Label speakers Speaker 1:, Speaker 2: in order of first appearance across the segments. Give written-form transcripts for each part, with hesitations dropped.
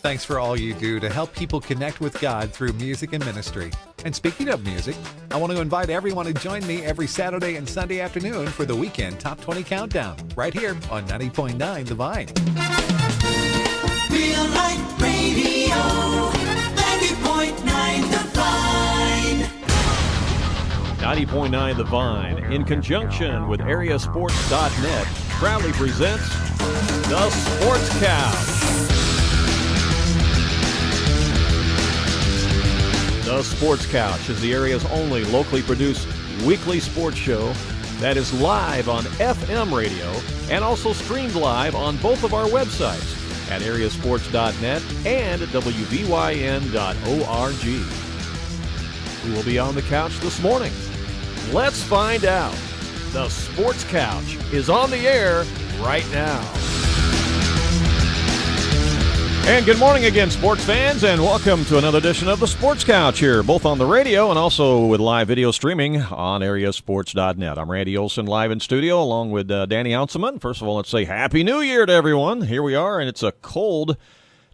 Speaker 1: Thanks for all you do to help people connect with God through music and ministry. And speaking of music, I want to invite everyone to join me every Saturday and Sunday afternoon for the Weekend Top 20 Countdown, right here on 90.9 The Vine.
Speaker 2: Real Life Radio, 90.9 The Vine.
Speaker 3: 90.9 The Vine, in conjunction with AreaSports.net, proudly presents The Sports Couch. The Sports Couch is the area's only locally produced weekly sports show that is live on FM radio and also streamed live on both of our websites at AreaSports.net and WVYN.org. Who will be on the couch this morning? Let's find out. The Sports Couch is on the air right now. And good morning again, sports fans, and welcome to another edition of the Sports Couch here, both on the radio and also with live video streaming on AreaSports.net. I'm Randy Olson, live in studio, along with Danny Anselment. First of all, let's say Happy New Year to everyone. Here we are, and it's a cold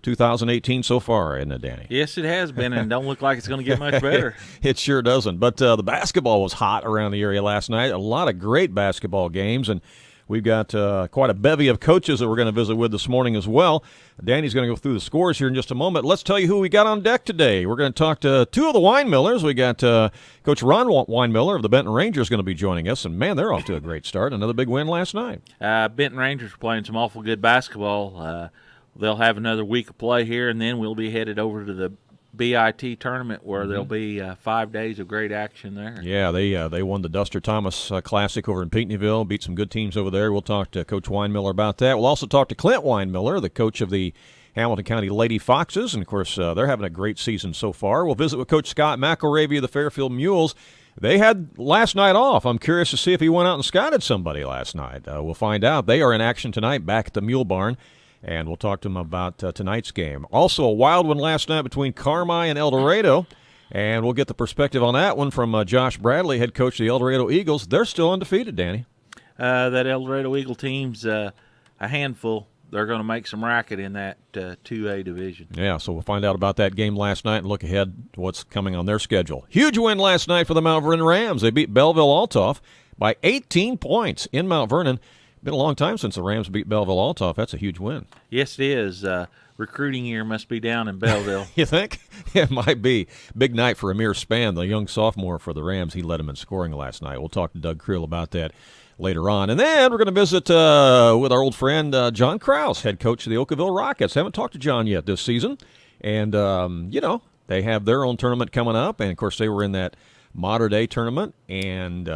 Speaker 3: 2018 so far, isn't it, Danny?
Speaker 4: Yes, it has been, and don't look like it's going to get much better.
Speaker 3: It sure doesn't. But the basketball was hot around the area last night. A lot of great basketball games, and we've got quite a bevy of coaches that we're going to visit with this morning as well. Danny's going to go through the scores here in just a moment. Let's tell you who we got on deck today. We're going to talk to two of the Winemillers. We got Coach Ron Winemiller of the Benton Rangers going to be joining us, and, man, they're off to a great start. Another big win last night.
Speaker 4: Benton Rangers are playing some awful good basketball. They'll have another week of play here, and then we'll be headed over to the BIT tournament where there'll be 5 days of great action there.
Speaker 3: Yeah, they won the Duster Thomas Classic over in Pinckneyville, beat some good teams over there. We'll talk to Coach Winemiller about that. We'll also talk to Clint Winemiller, the coach of the Hamilton County Lady Foxes, and, of course, they're having a great season so far. We'll visit with Coach Scott McElravy of the Fairfield Mules. They had last night off. I'm curious to see if he went out and scouted somebody last night. We'll find out. They are in action tonight back at the Mule Barn. And we'll talk to him about tonight's game. Also, a wild one last night between Carmi and Eldorado. And we'll get the perspective on that one from Josh Bradley, head coach of the Eldorado Eagles. They're still undefeated, Danny.
Speaker 4: That Eldorado Eagle team's a handful. They're going to make some racket in that 2A division.
Speaker 3: Yeah, so we'll find out about that game last night and look ahead to what's coming on their schedule. Huge win last night for the Mount Vernon Rams. They beat Belleville-Altoff by 18 points in Mount Vernon. Been a long time since the Rams beat Belleville-Altoff. That's a huge win.
Speaker 4: Yes, it is. Recruiting year must be down in Belleville.
Speaker 3: You think? It might be. Big night for Amir Spann, the young sophomore for the Rams. He led them in scoring last night. We'll talk to Doug Creel about that later on. And then we're going to visit with our old friend John Krause, head coach of the Oakville Rockets. Haven't talked to John yet this season. And, they have their own tournament coming up. And, of course, they were in that Mater Day tournament. And,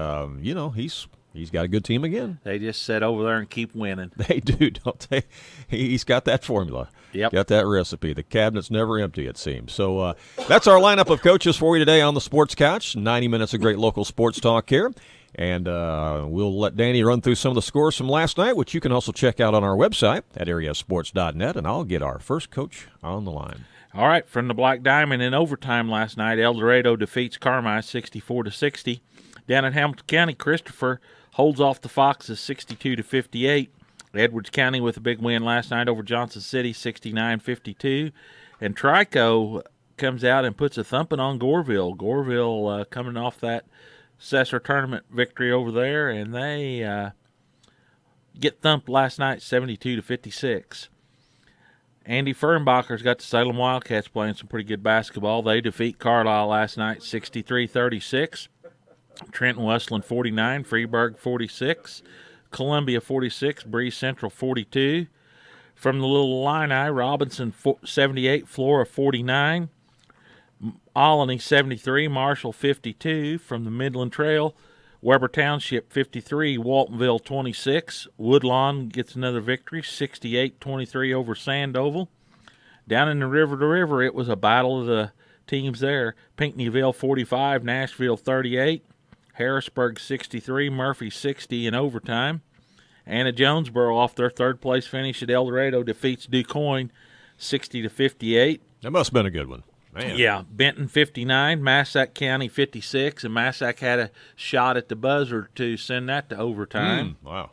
Speaker 3: he's got a good team again.
Speaker 4: They just sit over there and keep winning.
Speaker 3: They do, don't they? He's got that formula.
Speaker 4: Yep.
Speaker 3: Got that recipe. The cabinet's never empty, it seems. So that's our lineup of coaches for you today on the Sports Couch. 90 minutes of great local sports talk here. And we'll let Danny run through some of the scores from last night, which you can also check out on our website at AreaSports.net. And I'll get our first coach on the line.
Speaker 4: All right, from the Black Diamond in overtime last night, Eldorado defeats Carmi 64-60. Down in Hamilton County, Christopher holds off the Foxes 62-58. Edwards County with a big win last night over Johnson City 69-52. And Trico comes out and puts a thumping on Goreville. Goreville coming off that Cesar tournament victory over there, and they get thumped last night 72-56. Andy Fernbacher's got the Salem Wildcats playing some pretty good basketball. They defeat Carlisle last night 63-36. Trenton Westland 49, Freeburg 46, Columbia 46, Breeze Central 42. From the Little Illini, Robinson 78, Flora 49, Olney 73, Marshall 52. From the Midland Trail, Weber Township 53, Waltonville 26. Woodlawn gets another victory, 68-23 over Sandoval. Down in the River to River, it was a battle of the teams there. Pinckneyville 45, Nashville 38. Harrisburg 63, Murphy 60 in overtime. Anna Jonesboro off their third-place finish at Eldorado defeats DuQuoin 60-58.
Speaker 3: That must have been a good one. Man.
Speaker 4: Yeah, Benton 59, Massac County 56, and Massac had a shot at the buzzer to send that to overtime.
Speaker 3: Wow.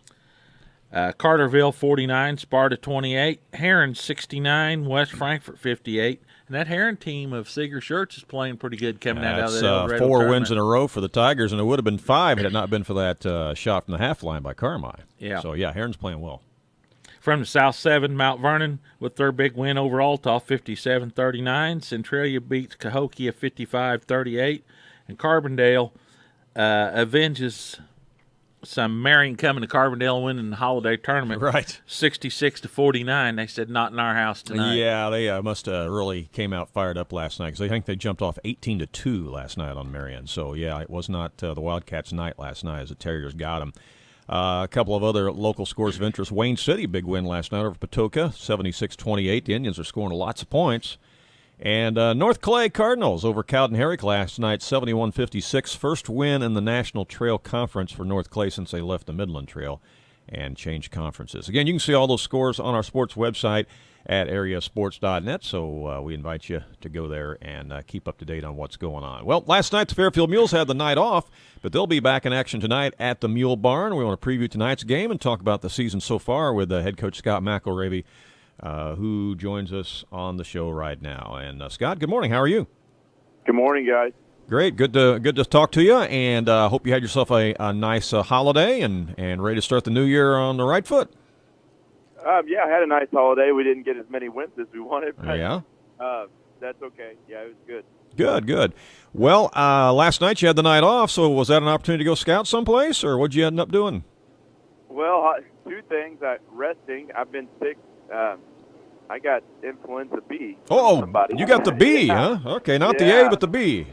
Speaker 4: Carterville 49, Sparta 28, Heron 69, West Frankfort 58. And that Heron team of Seeger Shirts is playing pretty good coming out of
Speaker 3: That's
Speaker 4: that Eldorado
Speaker 3: 4
Speaker 4: tournament.
Speaker 3: wins in a row for the Tigers, and it would have been 5 had it not been for that shot from the half line by Carmi.
Speaker 4: Yeah.
Speaker 3: So, yeah, Heron's playing well.
Speaker 4: From the South 7, Mount Vernon with their big win over Alta, 57-39. Centralia beats Cahokia 55-38. And Carbondale avenges some Marion coming to Carbondale winning the holiday tournament.
Speaker 3: Right.
Speaker 4: 66-49. They said not in our house tonight.
Speaker 3: Yeah, they must have really came out fired up last night because I think they jumped off 18-2 last night on Marion. So, yeah, it was not the Wildcats' night last night as the Terriers got them. A couple of other local scores of interest. Wayne City, big win last night over Patoka, 76-28. The Indians are scoring lots of points. And North Clay Cardinals over Cowden Herrick last night, 71-56. First win in the National Trail Conference for North Clay since they left the Midland Trail and changed conferences. Again, you can see all those scores on our sports website at AreaSports.net, so we invite you to go there and keep up to date on what's going on. Well, last night the Fairfield Mules had the night off, but they'll be back in action tonight at the Mule Barn. We want to preview tonight's game and talk about the season so far with head coach Scott McElravy, who joins us on the show right now. And Scott, good morning. How are you?
Speaker 5: Good morning, guys.
Speaker 3: Great. Good to talk to you, and hope you had yourself a nice holiday and ready to start the new year on the right foot.
Speaker 5: Yeah, I had a nice holiday. We didn't get as many wins as we wanted, but
Speaker 3: Yeah.
Speaker 5: that's okay. Yeah, it was good.
Speaker 3: Good. Well, last night you had the night off, so was that an opportunity to go scout someplace, or what'd you end up doing?
Speaker 5: Well, 2 things. Resting. I've been sick. I got influenza B.
Speaker 3: Oh,
Speaker 5: Somebody.
Speaker 3: you got the B,
Speaker 5: Yeah.
Speaker 3: huh? Okay, not the
Speaker 5: Yeah.
Speaker 3: A, but the B.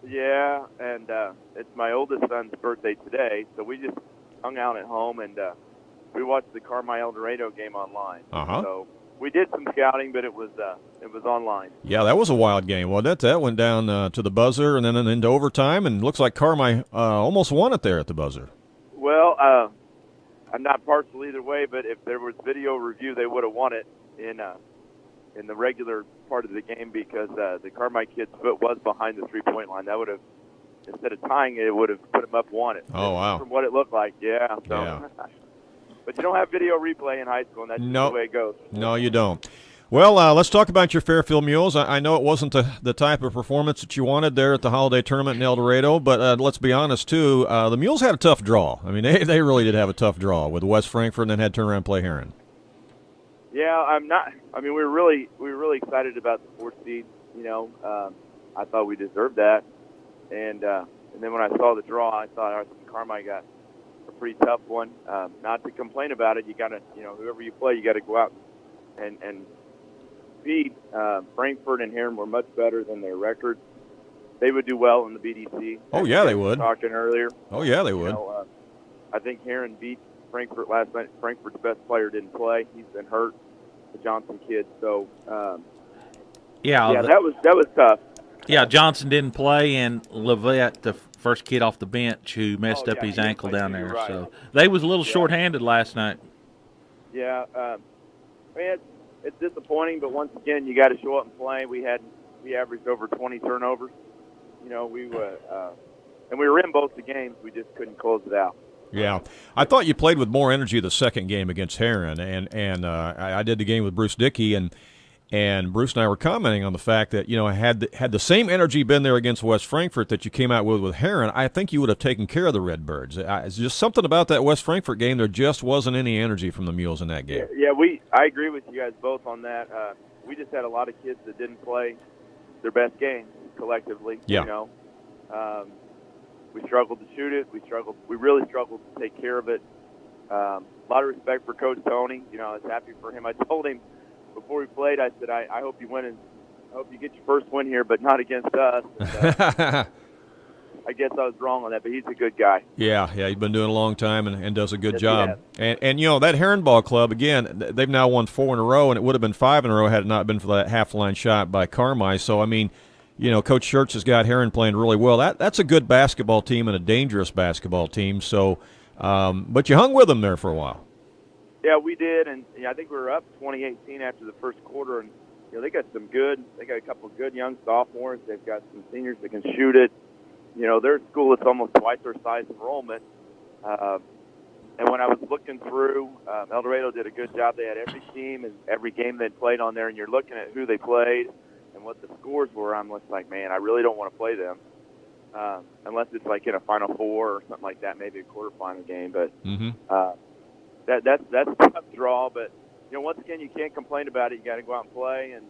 Speaker 5: Yeah, and it's my oldest son's birthday today, so we just hung out at home and we watched the Carmi Eldorado game online.
Speaker 3: Uh-huh.
Speaker 5: So we did some scouting, but it was online.
Speaker 3: Yeah, that was a wild game, wasn't it? That went down to the buzzer and then into overtime, and looks like Carmi almost won it there at the buzzer.
Speaker 5: Well, I'm not partial either way, but if there was video review, they would have won it in the regular part of the game because the Carmi kid's foot was behind the three-point line. That would have, instead of tying it, would have put him up one.
Speaker 3: Oh, wow.
Speaker 5: From what it looked like, yeah. So.
Speaker 3: Yeah.
Speaker 5: But you don't have video replay in high school, and that's just the way it goes.
Speaker 3: No, you don't. Well, let's talk about your Fairfield Mules. I know it wasn't the type of performance that you wanted there at the holiday tournament in Eldorado, but let's be honest, too. The Mules had a tough draw. I mean, they really did have a tough draw with West Frankfort and then had to turn around and play Heron.
Speaker 5: Yeah, we were really excited about the 4th seed. I thought we deserved that. And then when I saw the draw, I thought Carmi got a pretty tough one. Not to complain about it, you got to, whoever you play, you got to go out and beat. Frankfurt and Heron were much better than their record. They would do well in the BDC.
Speaker 3: Oh, yeah, they would.
Speaker 5: Talking earlier.
Speaker 3: Oh, yeah, they would.
Speaker 5: I think Heron beat Frankfurt last night. Frankfurt's best player didn't play. He's been hurt, the Johnson kid. So, that was tough.
Speaker 4: Yeah, Johnson didn't play, and Levette, the first kid off the bench, who messed up his ankle down there.
Speaker 5: Right.
Speaker 4: So they was a little shorthanded last night.
Speaker 5: Yeah, it's disappointing, but once again, you got to show up and play. We averaged over 20 turnovers. We were in both the games. We just couldn't close it out.
Speaker 3: Yeah, I thought you played with more energy the second game against Heron, and I did the game with Bruce Dickey, and Bruce and I were commenting on the fact that had the same energy been there against West Frankfort that you came out with Heron, I think you would have taken care of the Redbirds. It's just something about that West Frankfort game. There just wasn't any energy from the Mules in that game.
Speaker 5: Yeah, I agree with you guys both on that. We just had a lot of kids that didn't play their best game collectively.
Speaker 3: Yeah.
Speaker 5: We struggled to shoot it. We really struggled to take care of it. A lot of respect for Coach Tony. I was happy for him. I told him before we played, I said, I hope you win, and I hope you get your first win here, but not against us. And, I guess I was wrong on that, but he's a good guy.
Speaker 3: Yeah, he's been doing it a long time and does a good
Speaker 5: Yes,
Speaker 3: job. And that Heron Ball Club, again, they've now won 4 in a row, and it would have been 5 in a row had it not been for that half-line shot by Carmi. So, I mean, Coach Church has got Heron playing really well. That's a good basketball team and a dangerous basketball team. So, but you hung with them there for a while.
Speaker 5: Yeah, we did, and I think we were up 2018 after the first quarter, and they got a couple of good young sophomores. They've got some seniors that can shoot it. Their school is almost twice their size enrollment. And when I was looking through, Eldorado did a good job. They had every team and every game they played on there, and you're looking at who they played and what the scores were. I'm just like, man, I really don't want to play them unless it's like in a Final Four or something like that, maybe a quarterfinal game. But that's a tough draw. But once again, you can't complain about it. You got to go out and play, and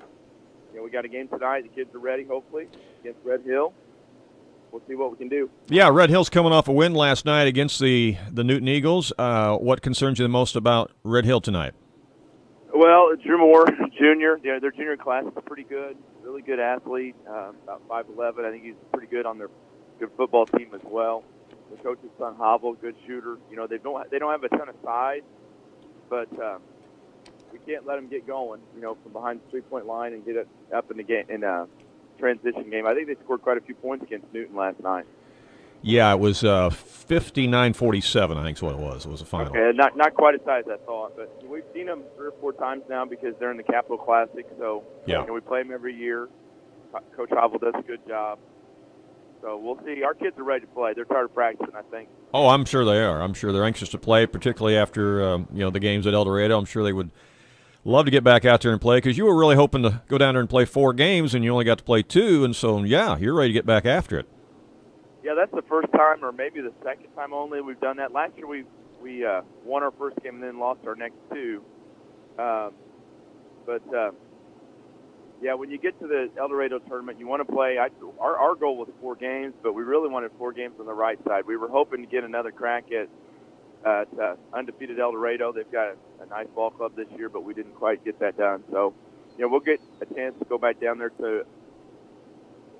Speaker 5: we got a game tonight. The kids are ready, hopefully, against Red Hill. We'll see what we can do.
Speaker 3: Yeah, Red Hill's coming off a win last night against the Newton Eagles. What concerns you the most about Red Hill tonight?
Speaker 5: Well, Drew Moore, Jr., their junior class is pretty good, really good athlete, about 5'11". I think he's pretty good on their good football team as well. The coach's son, Havel, good shooter. They don't have a ton of size, but we can't let them get going, from behind the three-point line and get it up in the game in a transition game. I think they scored quite a few points against Newton last night.
Speaker 3: Yeah, it was 59-47, I think is what it was. It was a final.
Speaker 5: Okay, not quite as high as I thought, but we've seen them 3 or 4 times now because they're in the Capital Classic. So we play them every year. Coach Havel does a good job. So we'll see. Our kids are ready to play. They're tired of practicing, I think.
Speaker 3: Oh, I'm sure they are. I'm sure they're anxious to play, particularly after the games at Eldorado. I'm sure they would love to get back out there and play because you were really hoping to go down there and play 4 games, and you only got to play 2, and so, you're ready to get back after it.
Speaker 5: Yeah, that's the first time or maybe the second time only we've done that. Last year we won our first game and then lost our next 2. When you get to the Eldorado tournament, you want to play. Our goal was 4 games, but we really wanted 4 games on the right side. We were hoping to get another crack at undefeated Eldorado. They've got a nice ball club this year, but we didn't quite get that done. So, we'll get a chance to go back down there to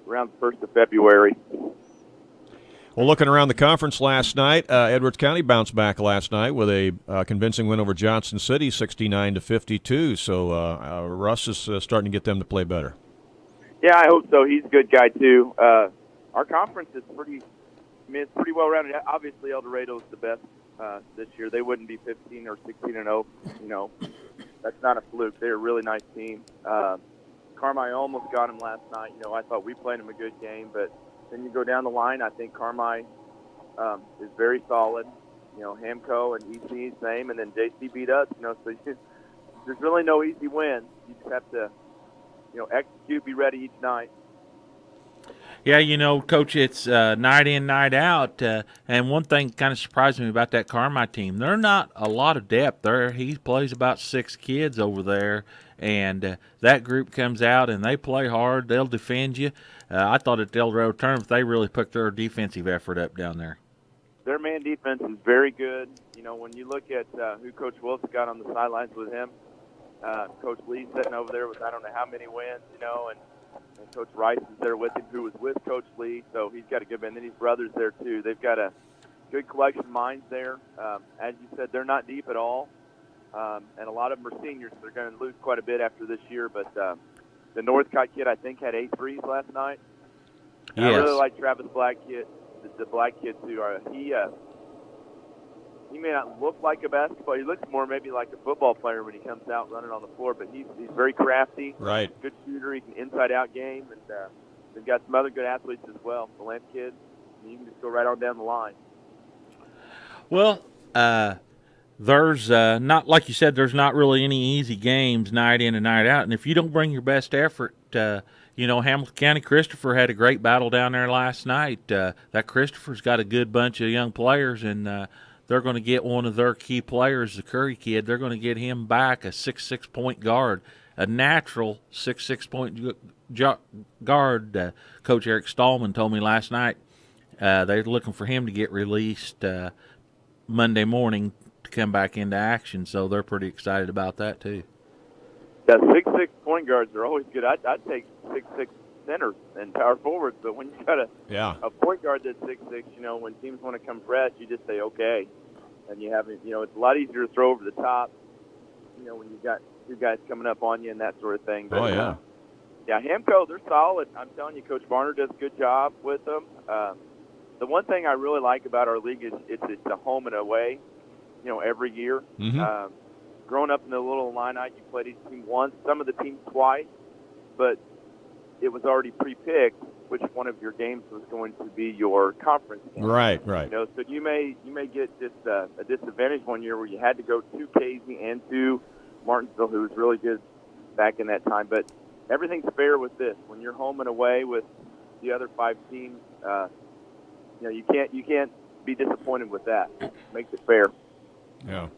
Speaker 5: around the 1st of February.
Speaker 3: Well, looking around the conference last night, Edwards County bounced back last night with a convincing win over Johnson City, 69-52. So Russ is starting to get them to play better.
Speaker 5: Yeah, I hope so. He's a good guy too. Our conference is it's pretty well rounded. Obviously, Eldorado is the best this year. They wouldn't be 15 or 16-0. That's not a fluke. They're a really nice team. Carmi almost got him last night. I thought we played him a good game, but then you go down the line. I think Carmi is very solid. Hamco and EC same, and then JC beat us. So there's really no easy wins. You just have to, execute, be ready each night.
Speaker 4: Yeah, Coach, it's night in, night out. And one thing kind of surprised me about that Carmi team, they're not a lot of depth. He plays about 6 kids over there, and that group comes out and they play hard. They'll defend you. I thought at the Eldorado tournament they really put their defensive effort up down there.
Speaker 5: Their man defense is very good. When you look at who Coach Wilson got on the sidelines with him, Coach Lee sitting over there with I don't know how many wins, and Coach Rice is there with him, who was with Coach Lee, so he's got a good man. And then his brother's there too. They've got a good collection of minds there. As you said, they're not deep at all, and a lot of them are seniors. So they're going to lose quite a bit after this year, but the Northcott kid, I think, had 8 threes last night.
Speaker 3: Yes.
Speaker 5: I really like Travis Black kid, the black kid too. He may not look like a basketball. He looks more maybe like a football player when he comes out running on the floor. But he's very crafty.
Speaker 3: Right.
Speaker 5: Good shooter. He can inside-out game. And they've got some other good athletes as well. The Lance kid. You can just go right on down the line.
Speaker 4: Well, there's not, like you said, there's not really any easy games night in and night out. And if you don't bring your best effort, Hamilton County Christopher had a great battle down there last night. That Christopher's got a good bunch of young players, and they're going to get one of their key players, the Curry kid. They're going to get him back, a 6'6" point guard, a natural 6'6" point guard. Coach Eric Stallman told me last night they're looking for him to get released Monday morning to come back into action, so they're pretty excited about that too.
Speaker 5: Yeah, 6'6" point guards are always good. I'd take 6'6" centers and power forwards, but when you got a point guard that's 6'6", when teams want to come fresh, you just say okay, and you have it's a lot easier to throw over the top, when you've got 2 guys coming up on you and that sort of thing. But, Hamco, they're solid. I'm telling you, Coach Varner does a good job with them. The one thing I really like about our league is it's a home and away, every year.
Speaker 3: Mm-hmm.
Speaker 5: Growing up in the Little Illini, you played each team once, some of the teams twice, but it was already pre-picked which one of your games was going to be your conference game.
Speaker 3: Right.
Speaker 5: So you may get just a disadvantage one year where you had to go to Casey and to Martinsville, who was really good back in that time. But everything's fair with this. When you're home and away with the other 5 teams, you can't be disappointed with that. Makes it fair.
Speaker 3: Yeah.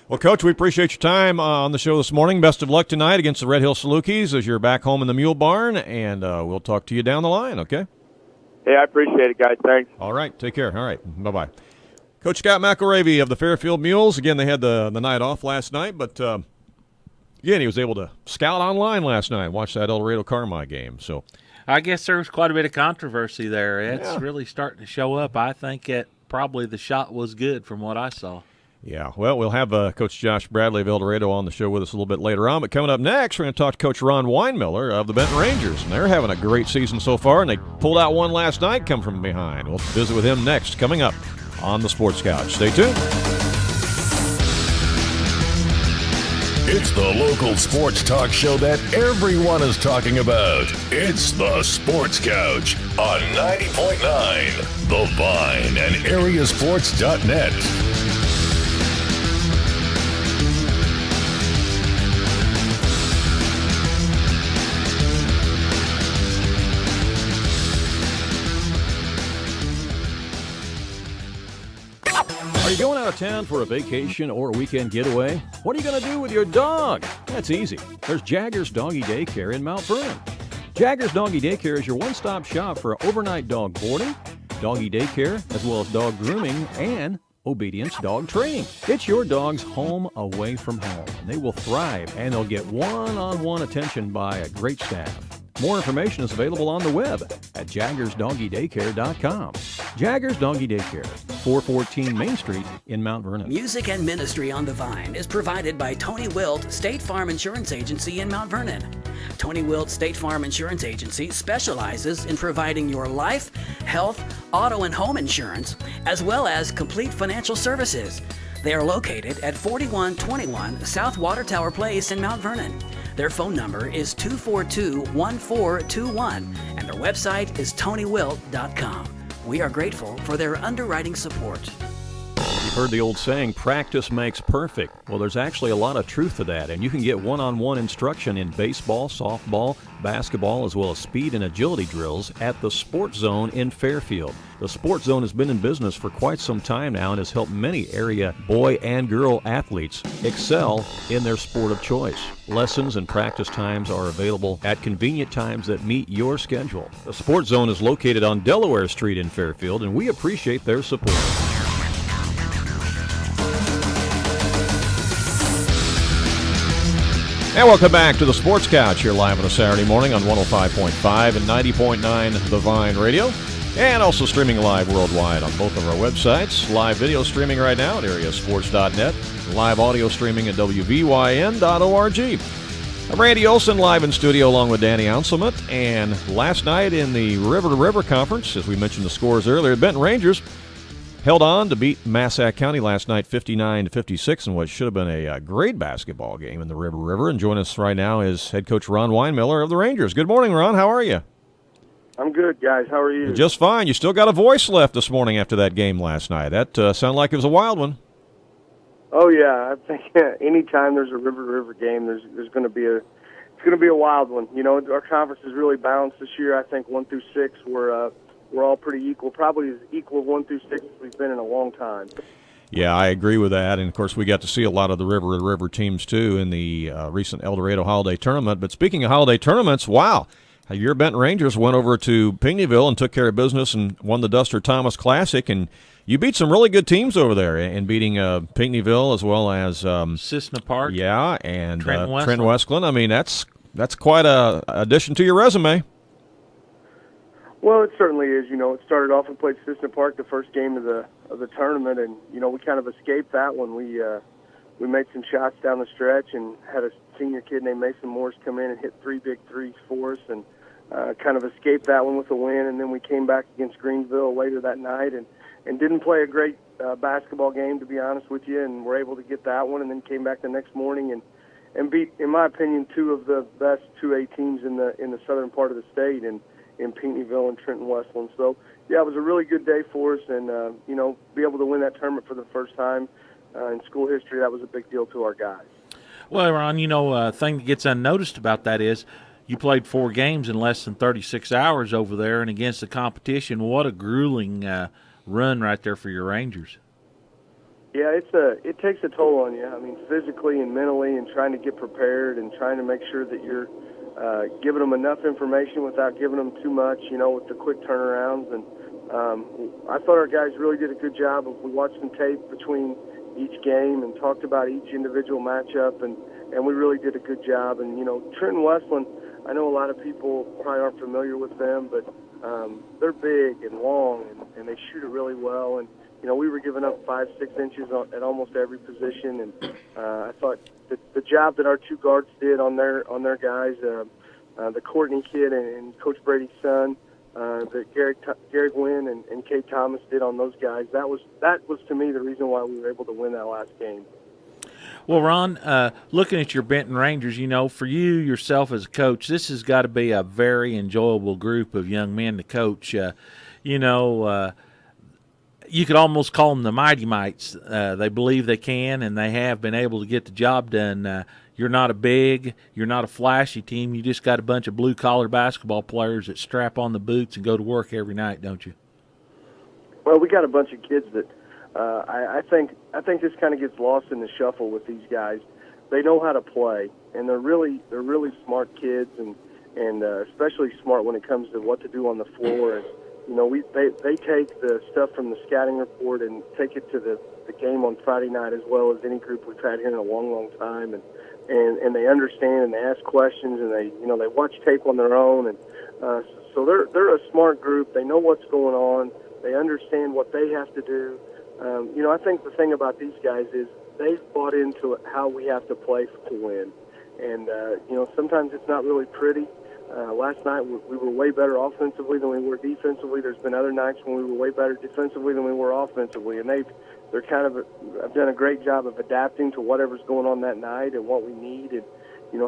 Speaker 3: Well, Coach, we appreciate your time on the show this morning. Best of luck tonight against the Red Hill Salukis as you're back home in the Mule Barn, and we'll talk to you down the line, okay?
Speaker 5: Hey, I appreciate it, guys. Thanks.
Speaker 3: All right. Take care. All right. Bye-bye. Coach Scott McElravy of the Fairfield Mules. Again, they had the night off last night, but again, he was able to scout online last night, watch that Eldorado Carmi game. So
Speaker 4: I guess there was quite a bit of controversy there. It's really starting to show up. I think probably the shot was good from what I saw.
Speaker 3: yeah, well, we'll have Coach Josh Bradley of Eldorado on the show with us a little bit later on. But coming up next, we're going to talk to Coach Ron Winemiller of the Benton Rangers. And they're having a great season so far, and they pulled out one last night, come from behind. We'll visit with him next, coming up on the Sports Couch. Stay tuned.
Speaker 6: It's the local sports talk show that everyone is talking about. It's the Sports Couch on 90.9 The Vine and AreaSports.net.
Speaker 3: Are you going out of town for a vacation or a weekend getaway? What are you going to do with your dog? That's easy. There's Jaggers Doggy Daycare in Mount Vernon. Jaggers Doggy Daycare is your one-stop shop for overnight dog boarding, doggy daycare, as well as dog grooming and obedience dog training. It's your dog's home away from home. They will thrive, and they'll get one-on-one attention by a great staff. More information is available on the web at jaggersdoggydaycare.com. Jaggers Doggy Daycare, 414 Main Street in Mount Vernon.
Speaker 7: Music and ministry on the Vine is provided by Tony Wilt State Farm Insurance Agency in Mount Vernon. Tony Wilt State Farm Insurance Agency specializes in providing your life, health, auto, and home insurance, as well as complete financial services. They are located at 4121 South Water Tower Place in Mount Vernon. Their phone number is 242-1421, and their website is tonywilt.com. We are grateful for their underwriting support.
Speaker 3: You've heard the old saying, practice makes perfect. Well, there's actually a lot of truth to that, and you can get one-on-one instruction in baseball, softball, basketball, as well as speed and agility drills at the Sports Zone in Fairfield. The Sports Zone has been in business for quite some time now and has helped many area boy and girl athletes excel in their sport of choice. Lessons and practice times are available at convenient times that meet your schedule. The Sports Zone is located on Delaware Street in Fairfield, and we appreciate their support. And welcome back to the Sports Couch here live on a Saturday morning on 105.5 and 90.9 The Vine Radio. And also streaming live worldwide on both of our websites. Live video streaming right now at AreaSports.net. Live audio streaming at WVYN.org. I'm Randy Olson, live in studio along with Danny Anselment. And last night in the River to River Conference, as we mentioned the scores earlier, Benton Rangers held on to beat Massac County last night 59-56 in what should have been a great basketball game in the River. And joining us right now is head coach Ron Winemiller of the Rangers. Good morning, Ron. How are you?
Speaker 8: I'm good, guys. How are you?
Speaker 3: Just fine. You still got a voice left this morning after that game last night. That sounded like it was a wild one.
Speaker 8: Oh yeah, I think anytime there's a River game, there's going to be a wild one. You know, our conference is really balanced this year. I think 1 through 6 we're all pretty equal, probably as equal 1 through 6 as we've been in a long time.
Speaker 3: Yeah, I agree with that. And, of course, we got to see a lot of the River teams, too, in the recent Eldorado Holiday Tournament. But speaking of holiday tournaments, wow, your Benton Rangers went over to Pinckneyville and took care of business and won the Duster Thomas Classic. And you beat some really good teams over there in beating Pinckneyville as well as
Speaker 4: Cisna Park.
Speaker 3: Yeah, and
Speaker 4: Trent
Speaker 3: Westland. I mean, that's quite a addition to your resume.
Speaker 8: Well, it certainly is. You know, it started off, we played Cisna Park the first game of the tournament, and you know we kind of escaped that one. We made some shots down the stretch and had a senior kid named Mason Morris come in and hit 3 big threes for us, and kind of escaped that one with a win. And then we came back against Greensville later that night and didn't play a great basketball game, to be honest with you, and were able to get that one. And then came back the next morning and beat, in my opinion, 2 of the best 2A teams in the southern part of the state. And in Pinckneyville and Trenton Westland. So, yeah, it was a really good day for us, and, be able to win that tournament for the first time in school history, that was a big deal to our guys.
Speaker 4: Well, Ron, a thing that gets unnoticed about that is you played 4 games in less than 36 hours over there and against the competition. What a grueling run right there for your Rangers.
Speaker 8: Yeah, it takes a toll on you. I mean, physically and mentally, and trying to get prepared and trying to make sure that you're giving them enough information without giving them too much, with the quick turnarounds. And I thought our guys really did a good job. We watched some tape between each game and talked about each individual matchup, and we really did a good job. And, Trenton Westland, I know a lot of people probably aren't familiar with them, but they're big and long, and they shoot it really well. And, we were giving up 5-6 inches at almost every position, and I thought the job that our 2 guards did on their guys, the Courtney kid and Coach Brady's son, that Gary Gwynn and Kate Thomas did on those guys, that was to me the reason why we were able to win that last game.
Speaker 4: Well, Ron, looking at your Benton Rangers, for you yourself as a coach, this has got to be a very enjoyable group of young men to coach. You could almost call them the Mighty Mites. They believe they can, and they have been able to get the job done. You're not you're not a flashy team. You just got a bunch of blue-collar basketball players that strap on the boots and go to work every night, don't you?
Speaker 8: Well, we got a bunch of kids that I think this kind of gets lost in the shuffle with these guys. They know how to play, and they're really smart kids, and especially smart when it comes to what to do on the floor. And, they take the stuff from the scouting report and take it to the game on Friday night as well as any group we've had here in a long, long time. And they understand, and they ask questions, and they watch tape on their own. And so they're a smart group. They know what's going on. They understand what they have to do. I think the thing about these guys is they've bought into how we have to play to win. And, sometimes it's not really pretty. Last night we were way better offensively than we were defensively. There's been other nights when we were way better defensively than we were offensively, and they're kind of have done a great job of adapting to whatever's going on that night and what we need. And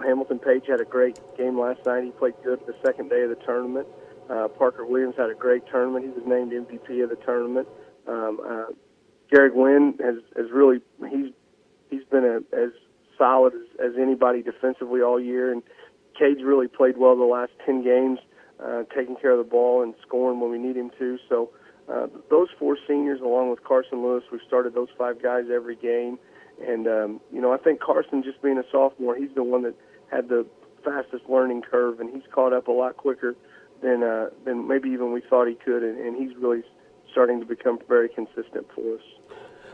Speaker 8: Hamilton Page had a great game last night. He played good the second day of the tournament. Parker Williams had a great tournament. He was named MVP of the tournament. Gary Gwynn has really he's been as solid as anybody defensively all year, and Cade's really played well the last 10 games, taking care of the ball and scoring when we need him to. So those 4 seniors, along with Carson Lewis, we've started those 5 guys every game. And, I think Carson, just being a sophomore, he's the one that had the fastest learning curve, and he's caught up a lot quicker than maybe even we thought he could, and he's really starting to become very consistent for us.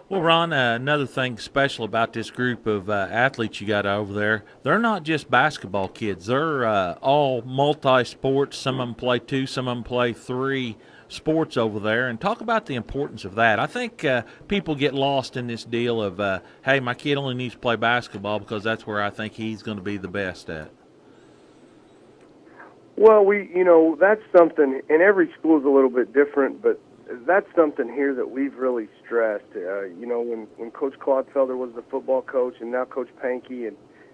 Speaker 4: Well, Ron, another thing special about this group of athletes you got over there, they're not just basketball kids. They're all multi-sports. Some of them play 2, some of them play 3 sports over there. And talk about the importance of that. I think people get lost in this deal of, hey, my kid only needs to play basketball because that's where I think he's going to be the best at.
Speaker 8: Well, that's something, and every school is a little bit different, but that's something here that we've really stressed. When Coach Claudefelder was the football coach, and now Coach Pankey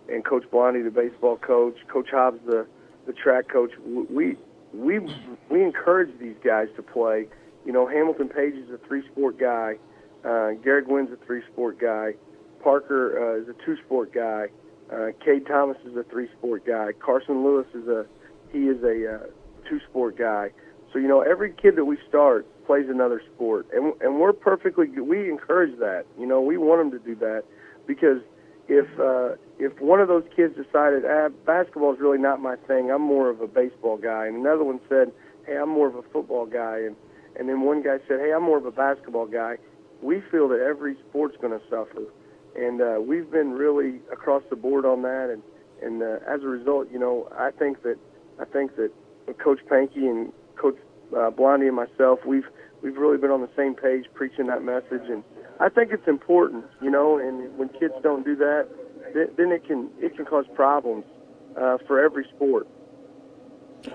Speaker 8: and Coach Blondie, the baseball coach, Coach Hobbs, the track coach, we encourage these guys to play. Hamilton Page is a 3-sport guy. Gary Gwynn's a 3-sport guy. Parker is a 2-sport guy. Cade Thomas is a 3-sport guy. Carson Lewis is a 2-sport guy. So, every kid that we start plays another sport, and we're perfectly good. We encourage that. We want them to do that, because if one of those kids decided, basketball is really not my thing, I'm more of a baseball guy, and another one said, hey, I'm more of a football guy, and then one guy said, hey, I'm more of a basketball guy, we feel that every sport's going to suffer. And we've been really across the board on that, and as a result, I think that Coach Pankey and Coach Blondie and myself, we've really been on the same page preaching that message, and I think it's important, and when kids don't do that, then it can cause problems for every sport.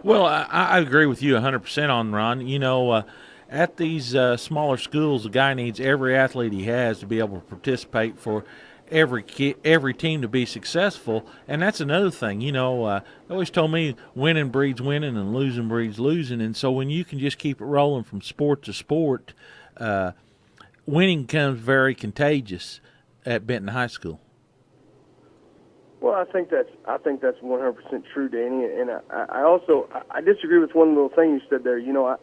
Speaker 4: Well, I agree with you 100% on Ron. At these smaller schools, the guy needs every athlete he has to be able to participate for. every team to be successful, and that's another thing. They always told me winning breeds winning and losing breeds losing, and so when you can just keep it rolling from sport to sport, winning becomes very contagious at Benton High School.
Speaker 8: Well, I think that's 100% true, Danny. And I disagree with one little thing you said there.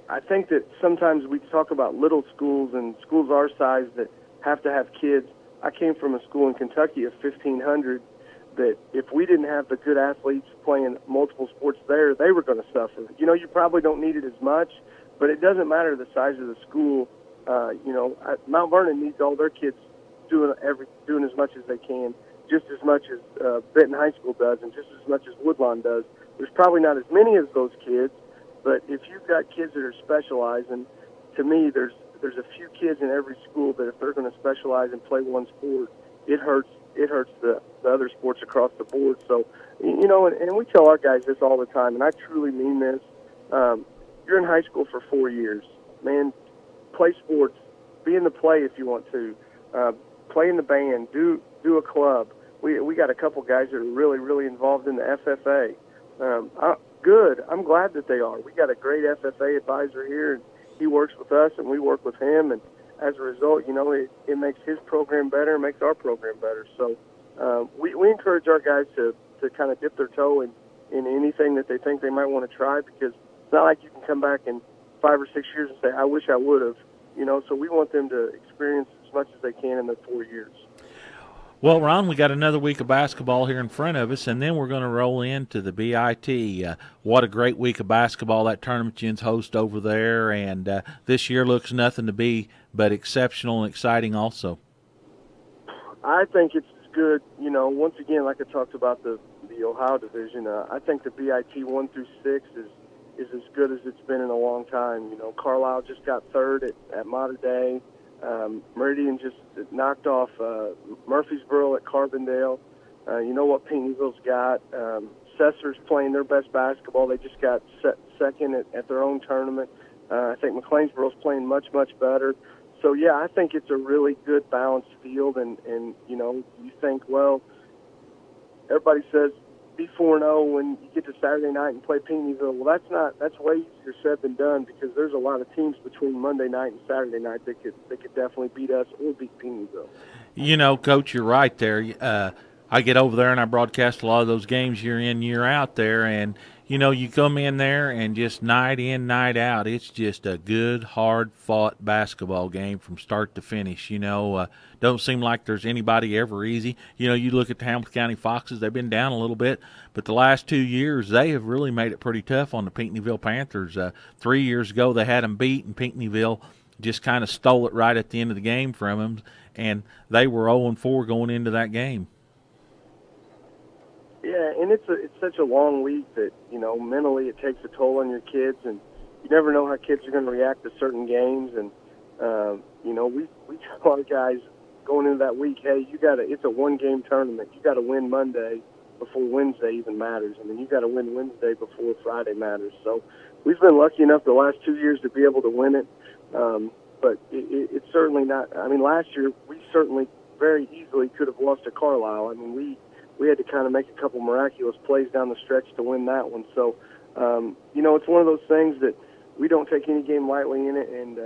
Speaker 8: I think that sometimes we talk about little schools and schools our size that have to have kids. I came from a school in Kentucky of 1,500 that if we didn't have the good athletes playing multiple sports there, they were going to suffer. You probably don't need it as much, but it doesn't matter the size of the school. Mount Vernon needs all their kids doing as much as they can, just as much as Benton High School does, and just as much as Woodlawn does. There's probably not as many as those kids, but if you've got kids that are specialized, and to me, there's a few kids in every school that if they're going to specialize and play one sport, it hurts the other sports across the board. So, and we tell our guys this all the time, and I truly mean this. You're in high school for 4 years, man. Play sports, be in the play if you want to, play in the band, do a club. We got a couple guys that are really, really involved in the FFA. Good. I'm glad that they are. We got a great FFA advisor here, and he works with us, and we work with him. And as a result, it makes his program better, makes our program better. So we encourage our guys to kind of dip their toe in anything that they think they might want to try, because it's not like you can come back in 5 or 6 years and say, I wish I would have. So we want them to experience as much as they can in their 4 years.
Speaker 4: Well, Ron, we got another week of basketball here in front of us, and then we're going to roll into the BIT. What a great week of basketball that Tournament Gins host over there, and this year looks nothing to be but exceptional and exciting also.
Speaker 8: I think it's good. Once again, like I talked about the Ohio division, I think the BIT 1 through 6 is as good as it's been in a long time. Carlisle just got third at Mater Dei. Meridian just knocked off Murfreesboro at Carbondale. You know what Pinckneyville's got. Cesar's playing their best basketball. They just got second at their own tournament. I think McLeansboro's playing much, much better. So, yeah, I think it's a really good balanced field. And you think, well, everybody says be 4-0 when you get to Saturday night and play Pinckneyville. Well, that's way easier said than done, because there's a lot of teams between Monday night and Saturday night that could definitely beat us or beat Pinckneyville.
Speaker 4: Coach, you're right there. I get over there and I broadcast a lot of those games year in, year out there, and you come in there and just night in, night out, it's just a good, hard-fought basketball game from start to finish. Don't seem like there's anybody ever easy. You look at the Hamilton County Foxes, they've been down a little bit, but the last 2 years they have really made it pretty tough on the Pinckneyville Panthers. 3 years ago they had them beat, and Pinckneyville just kind of stole it right at the end of the game from them, and they were 0-4 going into that game.
Speaker 8: Yeah, and it's such a long week that, mentally it takes a toll on your kids, and you never know how kids are going to react to certain games. And, we tell our guys going into that week, hey, it's a one-game tournament. You got to win Monday before Wednesday even matters. I mean, you got to win Wednesday before Friday matters. So we've been lucky enough the last 2 years to be able to win it. But it's certainly not. I mean, last year we certainly very easily could have lost to Carlisle. I mean, we had to kind of make a couple miraculous plays down the stretch to win that one. So, it's one of those things that we don't take any game lightly in it, and,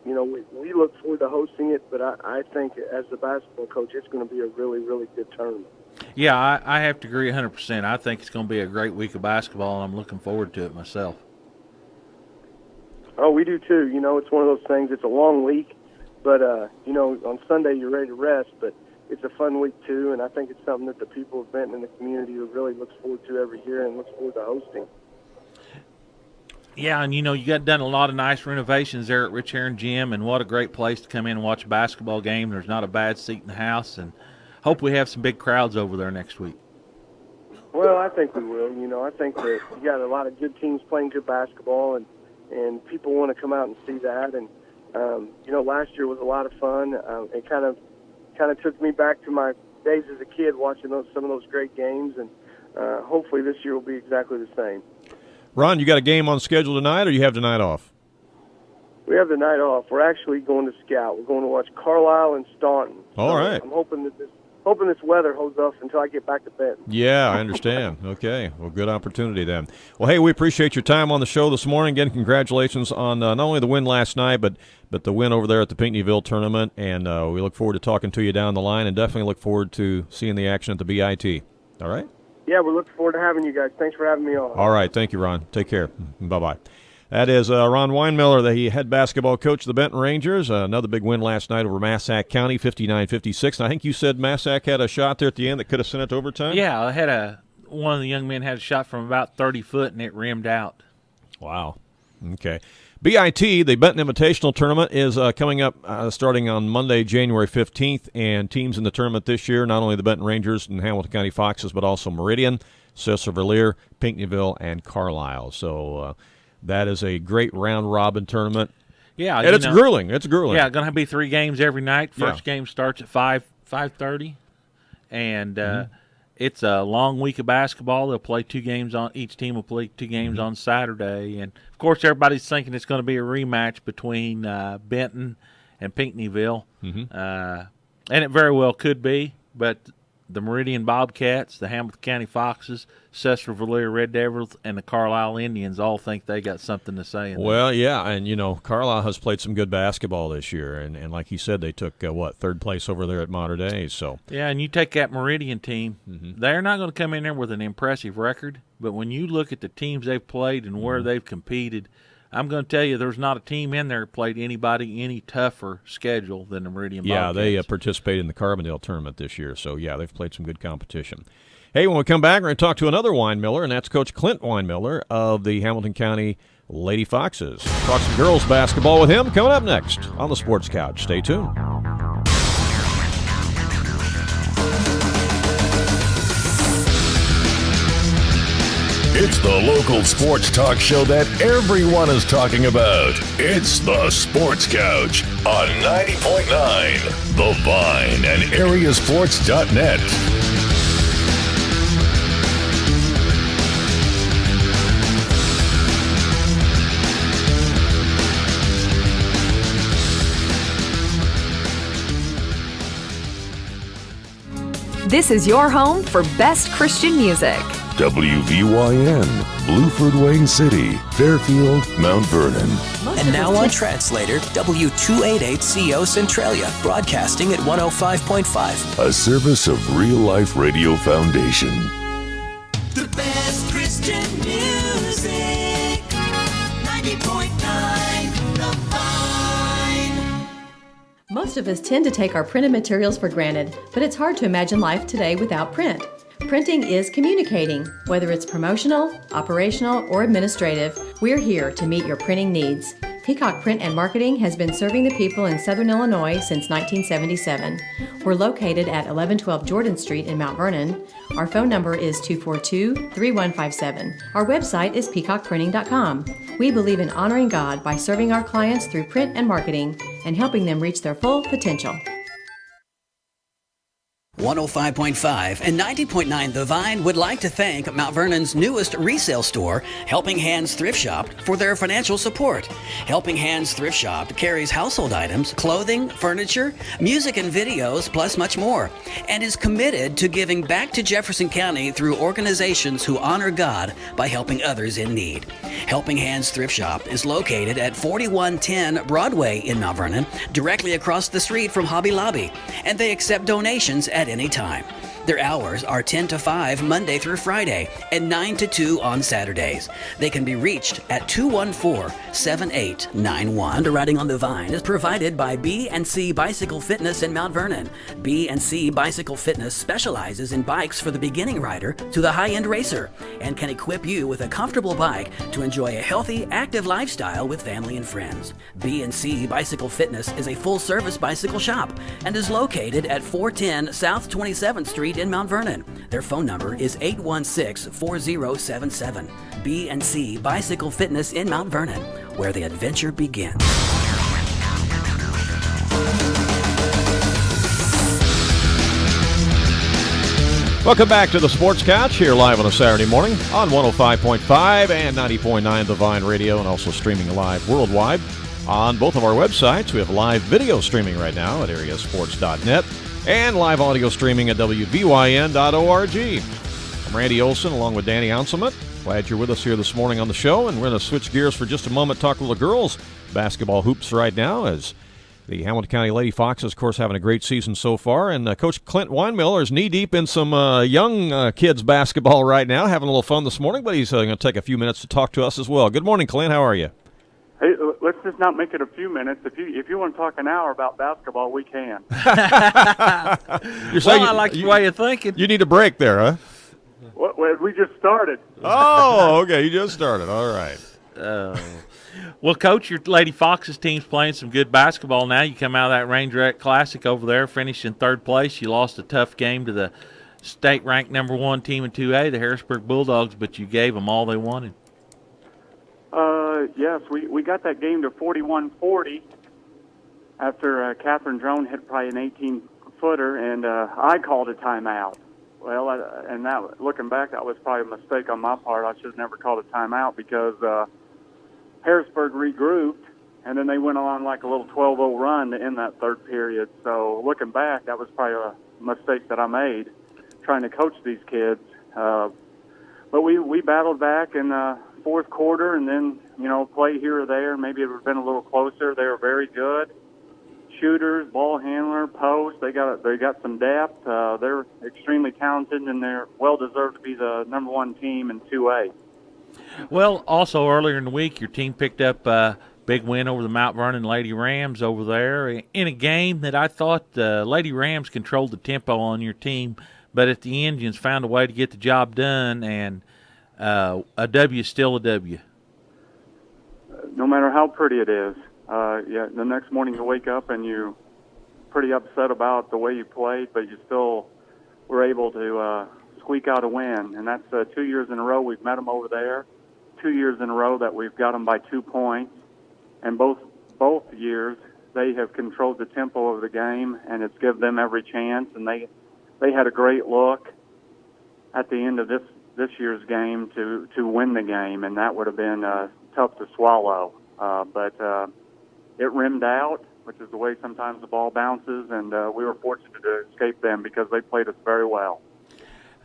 Speaker 8: we look forward to hosting it, but I think as the basketball coach, it's going to be a really, really good tournament.
Speaker 4: Yeah, I have to agree 100%. I think it's going to be a great week of basketball, and I'm looking forward to it myself.
Speaker 8: Oh, we do too. It's one of those things. It's a long week, but, on Sunday you're ready to rest, but it's a fun week too, and I think it's something that the people of Benton and the community really looks forward to every year and looks forward to hosting.
Speaker 4: Yeah, and you got done a lot of nice renovations there at Rich Heron Gym, and what a great place to come in and watch a basketball game. There's not a bad seat in the house, and hope we have some big crowds over there next week.
Speaker 8: Well, I think we will. I think that you got a lot of good teams playing good basketball, and people want to come out and see that. And last year was a lot of fun. It kind of took me back to my days as a kid watching some of those great games, and hopefully this year will be exactly the same.
Speaker 3: Ron, you got a game on schedule tonight, or you have tonight off?
Speaker 8: We have the night off. We're actually going to scout. We're going to watch Carlisle and Staunton.
Speaker 3: All right.
Speaker 8: I'm hoping that this hoping this weather holds off until I get back to bed.
Speaker 3: Yeah, I understand. Okay. Well, good opportunity then. Well, hey, we appreciate your time on the show this morning. Again, congratulations on not only the win last night, but the win over there at the Pinckneyville tournament. And we look forward to talking to you down the line, and definitely look forward to seeing the action at the BIT. All right?
Speaker 8: Yeah, we're looking forward to having you guys. Thanks for having me on.
Speaker 3: All right. Thank you, Ron. Take care. Bye-bye. That is Ron Winemiller, the head basketball coach of the Benton Rangers. Another big win last night over Massac County, 59-56. And I think you said Massac had a shot there at the end that could have sent it to overtime?
Speaker 4: Yeah, I had one of the young men had a shot from about 30 foot, and it rimmed out.
Speaker 3: Wow. Okay. BIT, the Benton Invitational Tournament, is coming up starting on Monday, January 15th. And teams in the tournament this year, not only the Benton Rangers and Hamilton County Foxes, but also Meridian, Cecil-Verlier, Pinckneyville, and Carlisle. So that is a great round-robin tournament.
Speaker 4: Yeah,
Speaker 3: and it's grueling. It's grueling.
Speaker 4: Yeah, going to be 3 games every night. First game starts at 5:30, and it's a long week of basketball. They'll play 2 games on each team. Will play 2 games on Saturday, and of course, everybody's thinking it's going to be a rematch between Benton and Pinckneyville, and it very well could be. But the Meridian Bobcats, the Hamilton County Foxes, Cecil-Verlier Red Devils, and the Carlisle Indians all think they got something to say in that.
Speaker 3: Well, yeah, and, Carlisle has played some good basketball this year, and like he said, they took, 3rd place over there at Mater Dei, so.
Speaker 4: Yeah, and you take that Meridian team, they're not going to come in there with an impressive record, but when you look at the teams they've played and where they've competed, I'm going to tell you there's not a team in there that played anybody any tougher schedule than the Meridian Bobcats.
Speaker 3: Yeah, they participated in the Carbondale tournament this year, so, yeah, they've played some good competition. Hey, when we come back, we're going to talk to another Winemiller, and that's Coach Clint Winemiller of the Hamilton County Lady Foxes. Talk some girls basketball with him coming up next on the Sports Couch. Stay tuned.
Speaker 6: It's the local sports talk show that everyone is talking about. It's the Sports Couch on 90.9 The Vine and AreaSports.net.
Speaker 9: This is your home for best Christian music.
Speaker 6: WVYN, Blueford, Wayne City, Fairfield, Mount Vernon.
Speaker 10: And now on Translator, W288CO Centralia, broadcasting at 105.5.
Speaker 6: A service of Real Life Radio Foundation.
Speaker 2: The best Christian music. 90.9 The Vine.
Speaker 11: Most of us tend to take our printed materials for granted, but it's hard to imagine life today without print. Printing is communicating. Whether it's promotional, operational, or administrative, we're here to meet your printing needs. Peacock Print and Marketing has been serving the people in Southern Illinois since 1977. We're located at 1112 Jordan Street in Mount Vernon. Our phone number is 242-3157. Our website is peacockprinting.com. We believe in honoring God by serving our clients through print and marketing and helping them reach their full potential.
Speaker 7: 105.5 and 90.9 The Vine would like to thank Mount Vernon's newest resale store, Helping Hands Thrift Shop, for their financial support. Helping Hands Thrift Shop carries household items, clothing, furniture, music and videos, plus much more, and is committed to giving back to Jefferson County through organizations who honor God by helping others in need. Helping Hands Thrift Shop is located at 4110 Broadway in Mount Vernon, directly across the street from Hobby Lobby, and they accept donations at any time. Their hours are 10 to 5 Monday through Friday and 9 to 2 on Saturdays. They can be reached at 214-7891. Underwriting on the Vine is provided by B&C Bicycle Fitness in Mount Vernon. B&C Bicycle Fitness specializes in bikes for the beginning rider to the high-end racer and can equip you with a comfortable bike to enjoy a healthy, active lifestyle with family and friends. B&C Bicycle Fitness is a full-service bicycle shop and is located at 410 South 27th Street in Mount Vernon. Their phone number is 816-4077. B&C Bicycle Fitness in Mount Vernon, where the adventure begins.
Speaker 3: Welcome back to the Sports Couch, here live on a Saturday morning on 105.5 and 90.9 The Vine Radio, and also streaming live worldwide on both of our websites. We have live video streaming right now at AreaSports.net. and live audio streaming at WVYN.org. I'm Randy Olson along with Danny Anselment. Glad you're with us here this morning on the show, and we're going to switch gears for just a moment, talk a little girls basketball hoops right now, as the Hamilton County Lady Foxes, of course, having a great season so far, and Coach Clint Winemiller is knee-deep in some young kids basketball right now, having a little fun this morning, but he's going to take a few minutes to talk to us as well. Good morning, Clint. How are you?
Speaker 12: Hey, let's just not make it a few minutes. If you want to talk an hour about basketball, we can.
Speaker 4: I like your way of thinking.
Speaker 3: You need a break there, huh?
Speaker 12: Well, we just started.
Speaker 3: Oh, okay. You just started. All right.
Speaker 4: Well, Coach, your Lady Foxes team's playing some good basketball now. You come out of that Rangerette Classic over there, finished in third place. You lost a tough game to the state-ranked number 1 team in 2A, the Harrisburg Bulldogs, but you gave them all they wanted.
Speaker 12: Yes, we got that game to 41-40 after Catherine Drone hit probably an 18-footer, and I called a timeout. Well, looking back, that was probably a mistake on my part. I should have never called a timeout because Harrisburg regrouped, and then they went on like a little 12-0 run to end that third period. So looking back, that was probably a mistake that I made trying to coach these kids. But we battled back in the fourth quarter, and then, play here or there. Maybe it would have been a little closer. They were very good. Shooters, ball handler, post. They got some depth. They're extremely talented, and they're well deserved to be the number 1 team in 2A.
Speaker 4: Well, also earlier in the week, your team picked up a big win over the Mount Vernon Lady Rams over there in a game that I thought the Lady Rams controlled the tempo on your team, but at the end, you found a way to get the job done, and a W is still a W.
Speaker 12: No matter how pretty it is. The next morning you wake up and you're pretty upset about the way you played, but you still were able to squeak out a win. And that's 2 years in a row we've met them over there, 2 years in a row that we've got them by 2 points. And both years they have controlled the tempo of the game, and it's given them every chance. And they had a great look at the end of this year's game to win the game, and that would have been tough to swallow. But it rimmed out, which is the way sometimes the ball bounces, and we were fortunate to escape them because they played us very well.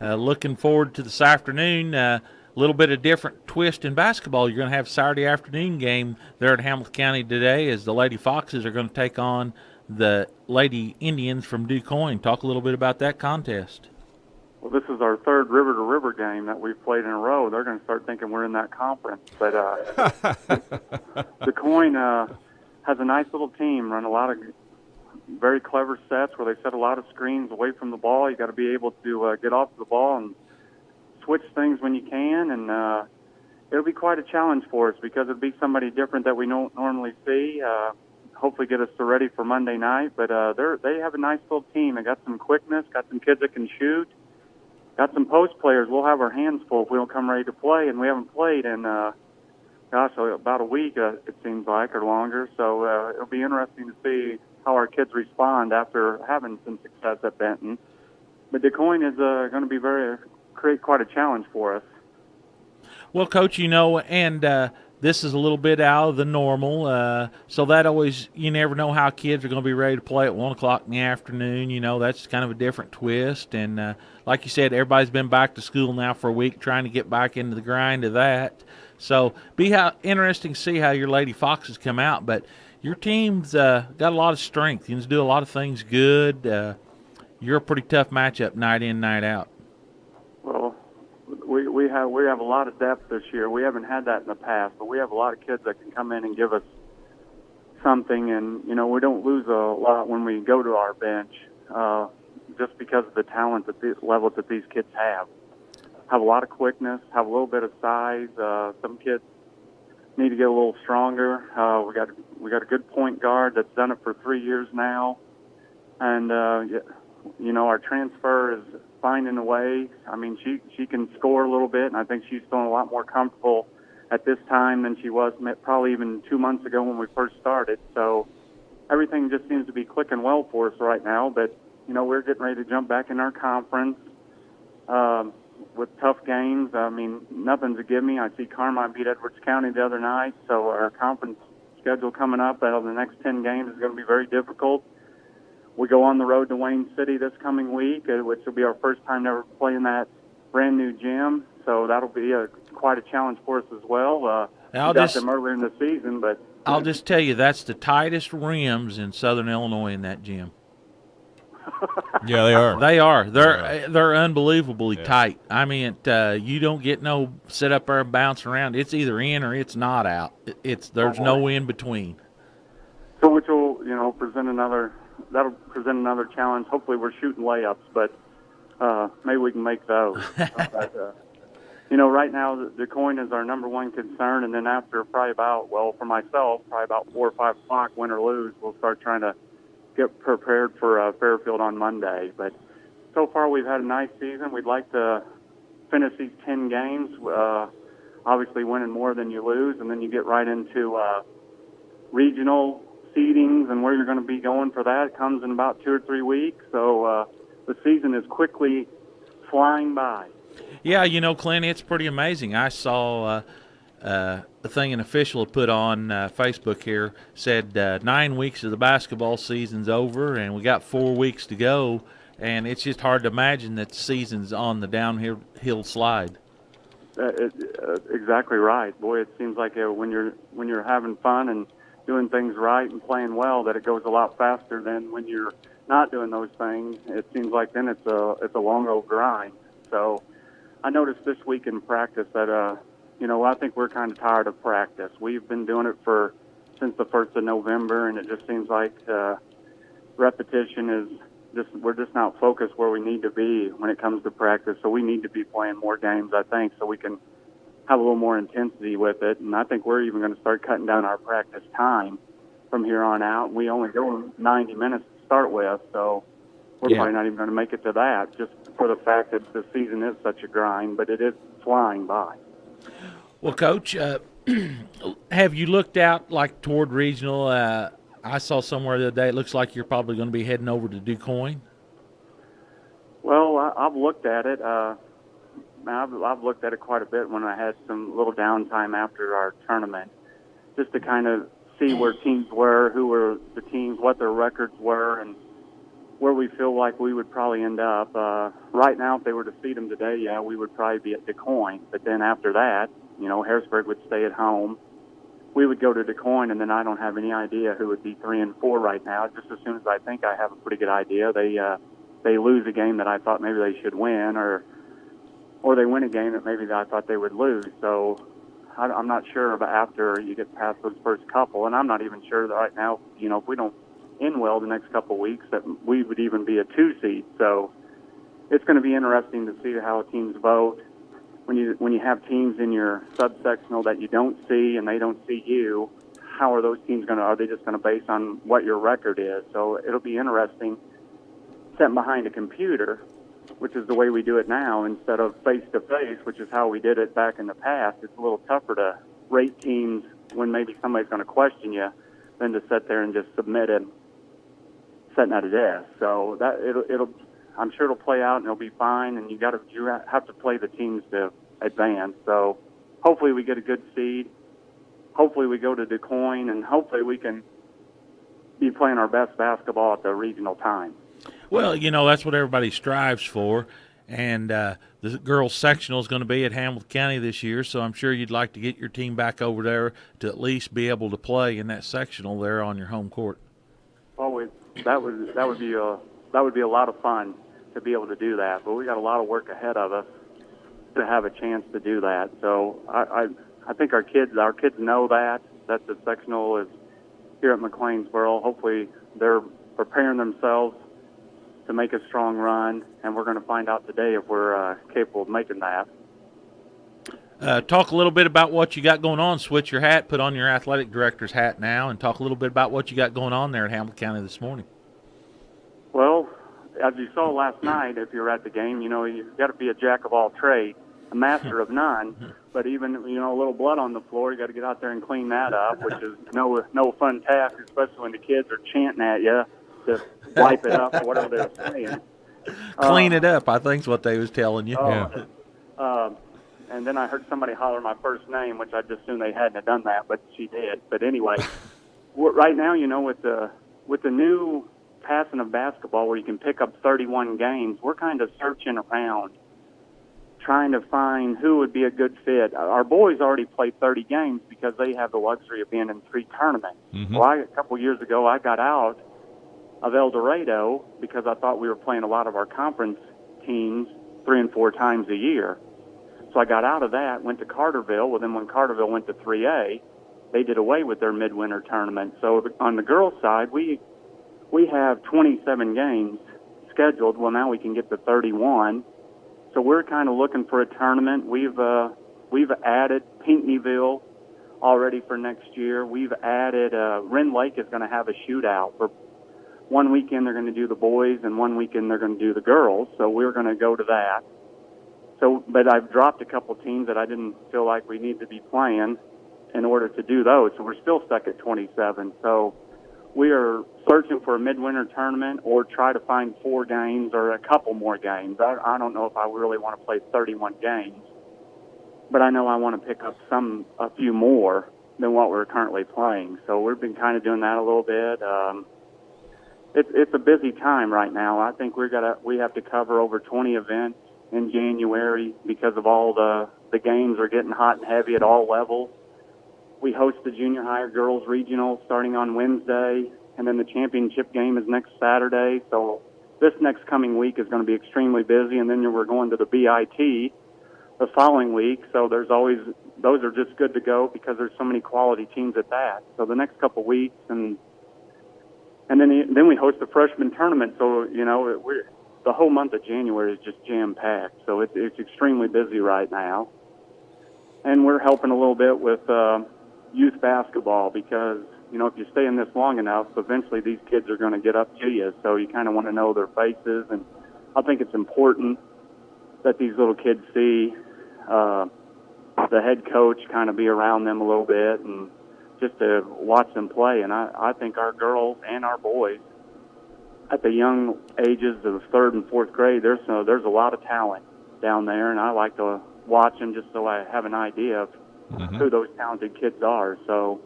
Speaker 4: Looking forward to this afternoon. A little bit of different twist in basketball. You're going to have Saturday afternoon game there at Hamilton County today as the Lady Foxes are going to take on the Lady Indians from DuQuoin. Talk a little bit about that contest.
Speaker 12: Well, this is our third river-to-river game that we've played in a row. They're going to start thinking we're in that conference. But DuQuoin has a nice little team, run a lot of very clever sets where they set a lot of screens away from the ball. You got to be able to get off the ball and switch things when you can, and it'll be quite a challenge for us because it'll be somebody different that we don't normally see. Hopefully get us ready for Monday night. But they have a nice little team. They got some quickness, got some kids that can shoot. Got some post players. We'll have our hands full if we don't come ready to play, and we haven't played in, about a week, it seems like, or longer. So it'll be interesting to see how our kids respond after having some success at Benton. But DuQuoin is going to create quite a challenge for us.
Speaker 4: Well, Coach, and this is a little bit out of the normal, so that always, you never know how kids are going to be ready to play at 1 o'clock in the afternoon. That's kind of a different twist. And like you said, everybody's been back to school now for a week trying to get back into the grind of that. So interesting to see how your Lady Foxes come out. But your team's got a lot of strength. You can do a lot of things good. You're a pretty tough matchup night in, night out.
Speaker 12: Well, we have a lot of depth this year. We haven't had that in the past, but we have a lot of kids that can come in and give us something. And we don't lose a lot when we go to our bench, just because of the talent levels that these kids have. Have a lot of quickness, have a little bit of size. Some kids need to get a little stronger. We got a good point guard that's done it for 3 years now, and our transfer is finding a way. I mean, she can score a little bit, and I think she's feeling a lot more comfortable at this time than she was probably even 2 months ago when we first started. So everything just seems to be clicking well for us right now. But we're getting ready to jump back in our conference with tough games. I mean, nothing's a gimme. I see Carmine beat Edwards County the other night, so our conference schedule coming up out of the next 10 games is going to be very difficult. we go on the road to Wayne City this coming week, which will be our first time ever playing that brand new gym. So that'll be quite a challenge for us as well. We got them earlier in the season, but
Speaker 4: I'll just tell you, that's the tightest rims in Southern Illinois in that gym.
Speaker 3: Yeah, they are.
Speaker 4: They are. They're unbelievably tight. I mean, you don't get no sit up there and bounce around. It's either in or it's not out. There's no in between.
Speaker 12: So which will present another challenge. Hopefully we're shooting layups, but maybe we can make those. But, right now the coin is our number one concern, and then after for myself, probably about 4 or 5 o'clock, win or lose, we'll start trying to get prepared for Fairfield on Monday. But so far we've had a nice season. We'd like to finish these 10 games, obviously winning more than you lose, and then you get right into regional seedings and where you're going to be going for that. It comes in about 2 or 3 weeks, so the season is quickly flying by.
Speaker 4: Yeah, Clint, it's pretty amazing. I saw a thing an official had put on Facebook here, said 9 weeks of the basketball season's over, and we got 4 weeks to go, and it's just hard to imagine that the season's on the downhill slide.
Speaker 12: Exactly right. Boy, it seems like when you're having fun and doing things right and playing well, that it goes a lot faster than when you're not doing those things. It seems like then it's a long old grind. So I noticed this week in practice that I think we're kind of tired of practice. We've been doing it since the 1st of November, and it just seems like repetition is we're just not focused where we need to be when it comes to practice. So we need to be playing more games, I think, so we can have a little more intensity with it. And I think we're even going to start cutting down our practice time from here on out. We only go 90 minutes to start with, so we're probably not even going to make it to that, just for the fact that the season is such a grind, but it is flying by.
Speaker 4: Well, Coach, have you looked out toward regional? I saw somewhere the other day, it looks like you're probably going to be heading over to DuQuoin.
Speaker 12: Well, I've looked at it. I've looked at it quite a bit when I had some little downtime after our tournament, just to kind of see where teams were, who were the teams, what their records were, and where we feel like we would probably end up. Right now, if they were to seed them today, we would probably be at DuQuoin. But then after that, Harrisburg would stay at home. We would go to DuQuoin, and then I don't have any idea who would be 3 and 4 right now. Just as soon as I think I have a pretty good idea, they lose a game that I thought maybe they should win, or they win a game that maybe I thought they would lose. So I'm not sure about after you get past those first couple, and I'm not even sure that right now, if we don't end well the next couple of weeks, that we would even be a 2 seed. So it's going to be interesting to see how teams vote. When you have teams in your subsectional that you don't see and they don't see you, how are those teams are they just going to base on what your record is? So it'll be interesting sitting behind a computer, which is the way we do it now, instead of face-to-face, which is how we did it back in the past. It's a little tougher to rate teams when maybe somebody's going to question you than to sit there and just submit it sitting at a desk. So that I'm sure it'll play out and it'll be fine, and you have to play the teams to advance. So hopefully we get a good seed. Hopefully we go to DuQuoin, and hopefully we can be playing our best basketball at the regional time.
Speaker 4: Well, that's what everybody strives for, and the girls' sectional is going to be at Hamilton County this year, so I'm sure you'd like to get your team back over there to at least be able to play in that sectional there on your home court.
Speaker 12: Well, that would be a lot of fun to be able to do that, but we got a lot of work ahead of us to have a chance to do that. So I think our kids know that the sectional is here at McLeansboro. Hopefully they're preparing themselves to make a strong run, and we're going to find out today if we're capable of making that.
Speaker 4: Talk a little bit about what you got going on. Switch your hat, put on your athletic director's hat now, and talk a little bit about what you got going on there at Hamilton County this morning.
Speaker 12: Well, as you saw last night, if you were at the game, you've got to be a jack of all trades, a master of none. But even, a little blood on the floor, you got to get out there and clean that up, which is no fun task, especially when the kids are chanting at you to wipe it up or whatever they're saying.
Speaker 4: Clean it up, I think is what they was telling you.
Speaker 12: And then I heard somebody holler my first name, which I just assumed they hadn't have done that, but she did. But anyway, right now, with the new passing of basketball where you can pick up 31 games, we're kind of searching around, trying to find who would be a good fit. Our boys already play 30 games because they have the luxury of being in 3 tournaments.
Speaker 3: Mm-hmm.
Speaker 12: Well, a couple years ago, I got out of Eldorado because I thought we were playing a lot of our conference teams 3 and 4 times a year. So I got out of that, went to Carterville. Well, then when Carterville went to 3A, they did away with their midwinter tournament. So on the girls' side, we have 27 games scheduled. Well, now we can get to 31. So we're kind of looking for a tournament. We've added Pinckneyville already for next year. We've added Wren Lake is going to have a shootout. For one weekend they're going to do the boys, and one weekend they're going to do the girls. So we're going to go to that. So, but I've dropped a couple teams that I didn't feel like we need to be playing in order to do those. So we're still stuck at 27. So we are searching for a midwinter tournament or try to find 4 games or a couple more games. I don't know if I really want to play 31 games, but I know I want to pick up a few more than what we're currently playing. So we've been kind of doing that a little bit. It's a busy time right now. I think we have to cover over 20 events in January because of all the games are getting hot and heavy at all levels. We host the junior high girls regional starting on Wednesday, and then the championship game is next Saturday. So this next coming week is going to be extremely busy, and then we're going to the BIT the following week. So those are just good to go because there's so many quality teams at that. So the next couple weeks, and then we host the freshman tournament. So the whole month of January is just jam-packed. So it's extremely busy right now. And we're helping a little bit with youth basketball because, if you stay in this long enough, eventually these kids are going to get up to you. So you kind of want to know their faces. And I think it's important that these little kids see the head coach kind of be around them a little bit and just to watch them play. And I think our girls and our boys at the young ages of 3rd and 4th grade, there's a lot of talent down there, and I like to watch them just so I have an idea of who those talented kids are. So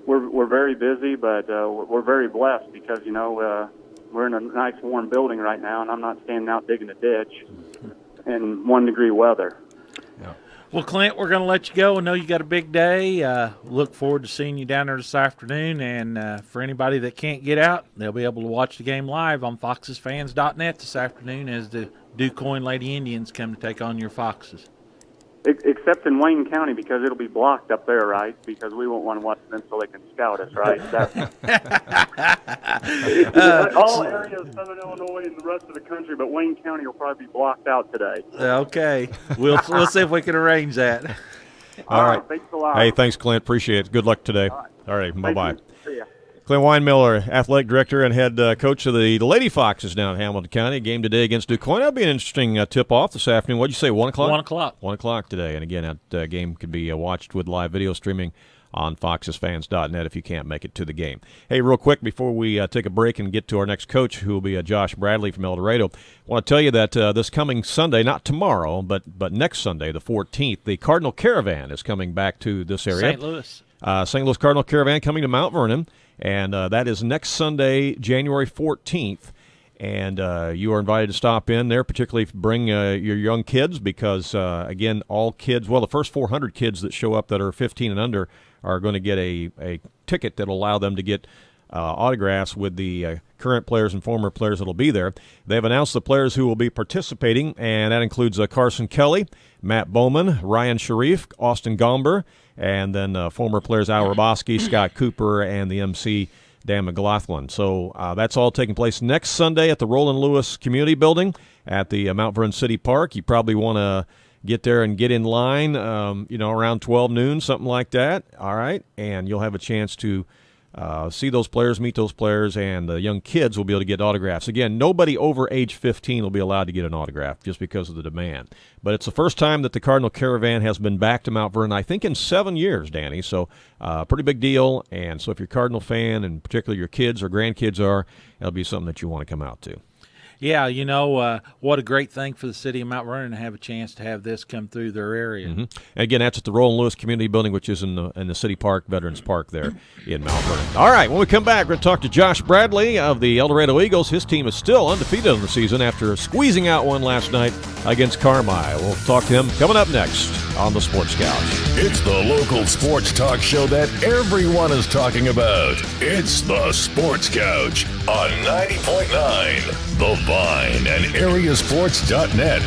Speaker 12: we're very busy, but we're very blessed because we're in a nice warm building right now, and I'm not standing out digging a ditch in 1-degree weather.
Speaker 3: Yeah.
Speaker 4: Well, Clint, we're going to let you go. I know you got a big day. Look forward to seeing you down there this afternoon. And for anybody that can't get out, they'll be able to watch the game live on FoxesFans.net this afternoon as the DuQuoin Lady Indians come to take on your Foxes.
Speaker 12: Except in Wayne County because it'll be blocked up there, right? Because we won't want to watch them so they can scout us, right? All areas of Southern Illinois and the rest of the country, but Wayne County will probably be blocked out today.
Speaker 4: Okay. We'll see if we can arrange that.
Speaker 12: All right. Thanks a lot.
Speaker 3: Hey, thanks, Clint. Appreciate it. Good luck today. All right. Bye-bye.
Speaker 12: See ya.
Speaker 3: Clint Winemiller, athletic director and head coach of the Lady Foxes down in Hamilton County. A game today against DuQuoin. That'll be an interesting tip-off this afternoon. What'd you say, 1 o'clock?
Speaker 4: 1 o'clock.
Speaker 3: 1 o'clock today. And, again, that game could be watched with live video streaming on FoxesFans.net if you can't make it to the game. Hey, real quick, before we take a break and get to our next coach, who will be Josh Bradley from Eldorado, I want to tell you that this coming Sunday, not tomorrow, but next Sunday, the 14th, the Cardinal Caravan is coming back to this area.
Speaker 4: St. Louis.
Speaker 3: St. Louis Cardinal Caravan coming to Mount Vernon. And that is next Sunday, January 14th. And you are invited to stop in there, particularly if you bring your young kids because, again, all kids, well, the first 400 kids that show up that are 15 and under are going to get a ticket that will allow them to get autographs with the current players and former players that will be there. They've announced the players who will be participating, and that includes Carson Kelly, Matt Bowman, Ryan Sharif, Austin Gomber, and then former players Al Raboski, Scott Cooper, and the MC, Dan McLaughlin. So that's all taking place next Sunday at the Roland Lewis Community Building at the Mount Vernon City Park. You probably want to get there and get in line, around 12 noon, something like that. All right, and you'll have a chance to see those players, meet those players, and the young kids will be able to get autographs. Again, nobody over age 15 will be allowed to get an autograph just because of the demand. But it's the first time that the Cardinal Caravan has been back to Mount Vernon, I think in 7 years, Danny. So pretty big deal. And so if you're a Cardinal fan, and particularly your kids or grandkids are, it'll be something that you want to come out to.
Speaker 4: Yeah, what a great thing for the city of Mount Vernon to have a chance to have this come through their area.
Speaker 3: Mm-hmm. Again, that's at the Roland Lewis Community Building, which is in the City Park, Veterans Park there in Mount Vernon. All right, when we come back, we're going to talk to Josh Bradley of the Eldorado Eagles. His team is still undefeated in the season after squeezing out one last night against Carmi. We'll talk to him coming up next on the Sports Couch.
Speaker 6: It's the local sports talk show that everyone is talking about. It's the Sports Couch on 90.9 The Vine and AreaSports.net.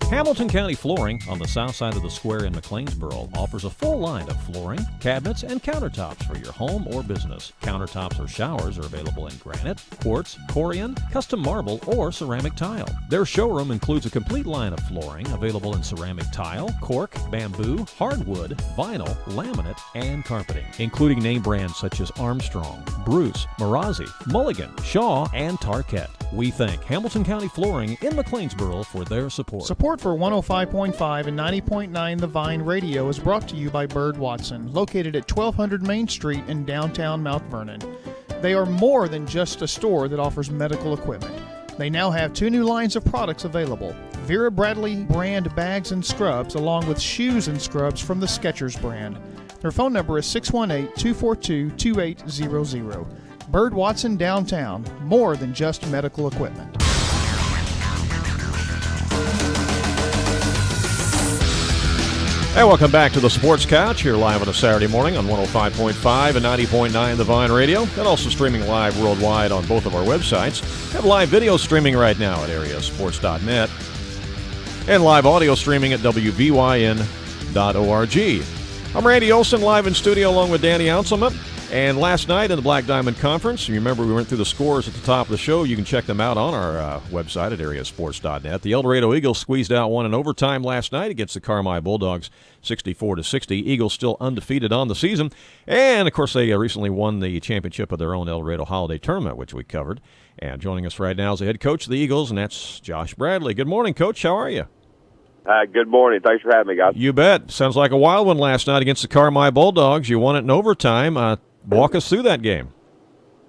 Speaker 3: Hamilton County Flooring on the south side of the square in McLeansboro offers a full line of flooring, cabinets, and countertops for your home or business. Countertops or showers are available in granite, quartz, corian, custom marble, or ceramic tile. Their showroom includes a complete line of flooring available in ceramic tile, cork, bamboo, hardwood, vinyl, laminate, and carpeting, including name brands such as Armstrong, Bruce, Marazzi, Mulligan, Shaw, and Tarkett. We thank Hamilton County Flooring in McLeansboro for their support.
Speaker 13: Support for 105.5 and 90.9 The Vine Radio is brought to you by Bird Watson, located at 1200 Main Street in downtown Mount Vernon. They are more than just a store that offers medical equipment. They now have 2 new lines of products available: Vera Bradley brand bags and scrubs, along with shoes and scrubs from the Skechers brand. Their phone number is 618-242-2800. Bird Watson Downtown, more than just medical equipment.
Speaker 3: Hey, welcome back to the Sports Couch here live on a Saturday morning on 105.5 and 90.9 The Vine Radio, and also streaming live worldwide on both of our websites. We have live video streaming right now at AreaSports.net and live audio streaming at WVYN.org. I'm Randy Olson, live in studio along with Danny Anselment. And last night in the Black Diamond Conference, you remember we went through the scores at the top of the show. You can check them out on our website at AreaSports.net. The Eldorado Eagles squeezed out one in overtime last night against the Carmi Bulldogs, 64-60. Eagles still undefeated on the season. And, of course, they recently won the championship of their own Eldorado Holiday Tournament, which we covered. And joining us right now is the head coach of the Eagles, and that's Josh Bradley. Good morning, Coach. How are you?
Speaker 14: Good morning. Thanks for having me, guys.
Speaker 3: You bet. Sounds like a wild one last night against the Carmi Bulldogs. You won it in overtime. Walk us through that game.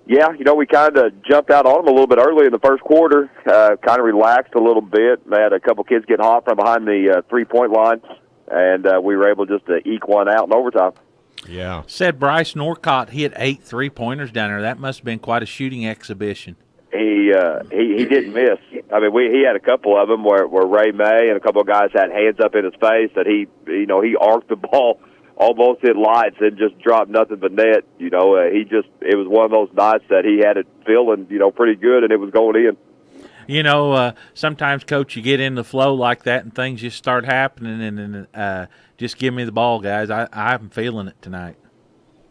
Speaker 14: Yeah, we kind of jumped out on them a little bit early in the first quarter, kind of relaxed a little bit. They had a couple kids getting hot from behind the three-point line, and we were able just to eke one out in overtime.
Speaker 3: Yeah.
Speaker 4: Said Bryce Norcott hit 8 3-pointers down there. That must have been quite a shooting exhibition.
Speaker 14: He didn't miss. I mean, he had a couple of them where Ray May and a couple of guys had hands up in his face that he arced the ball, almost hit lights and just dropped nothing but net. It was one of those nights that he had it feeling, pretty good, and it was going in.
Speaker 4: Sometimes, Coach, you get in the flow like that and things just start happening, and just give me the ball, guys. I'm feeling it tonight.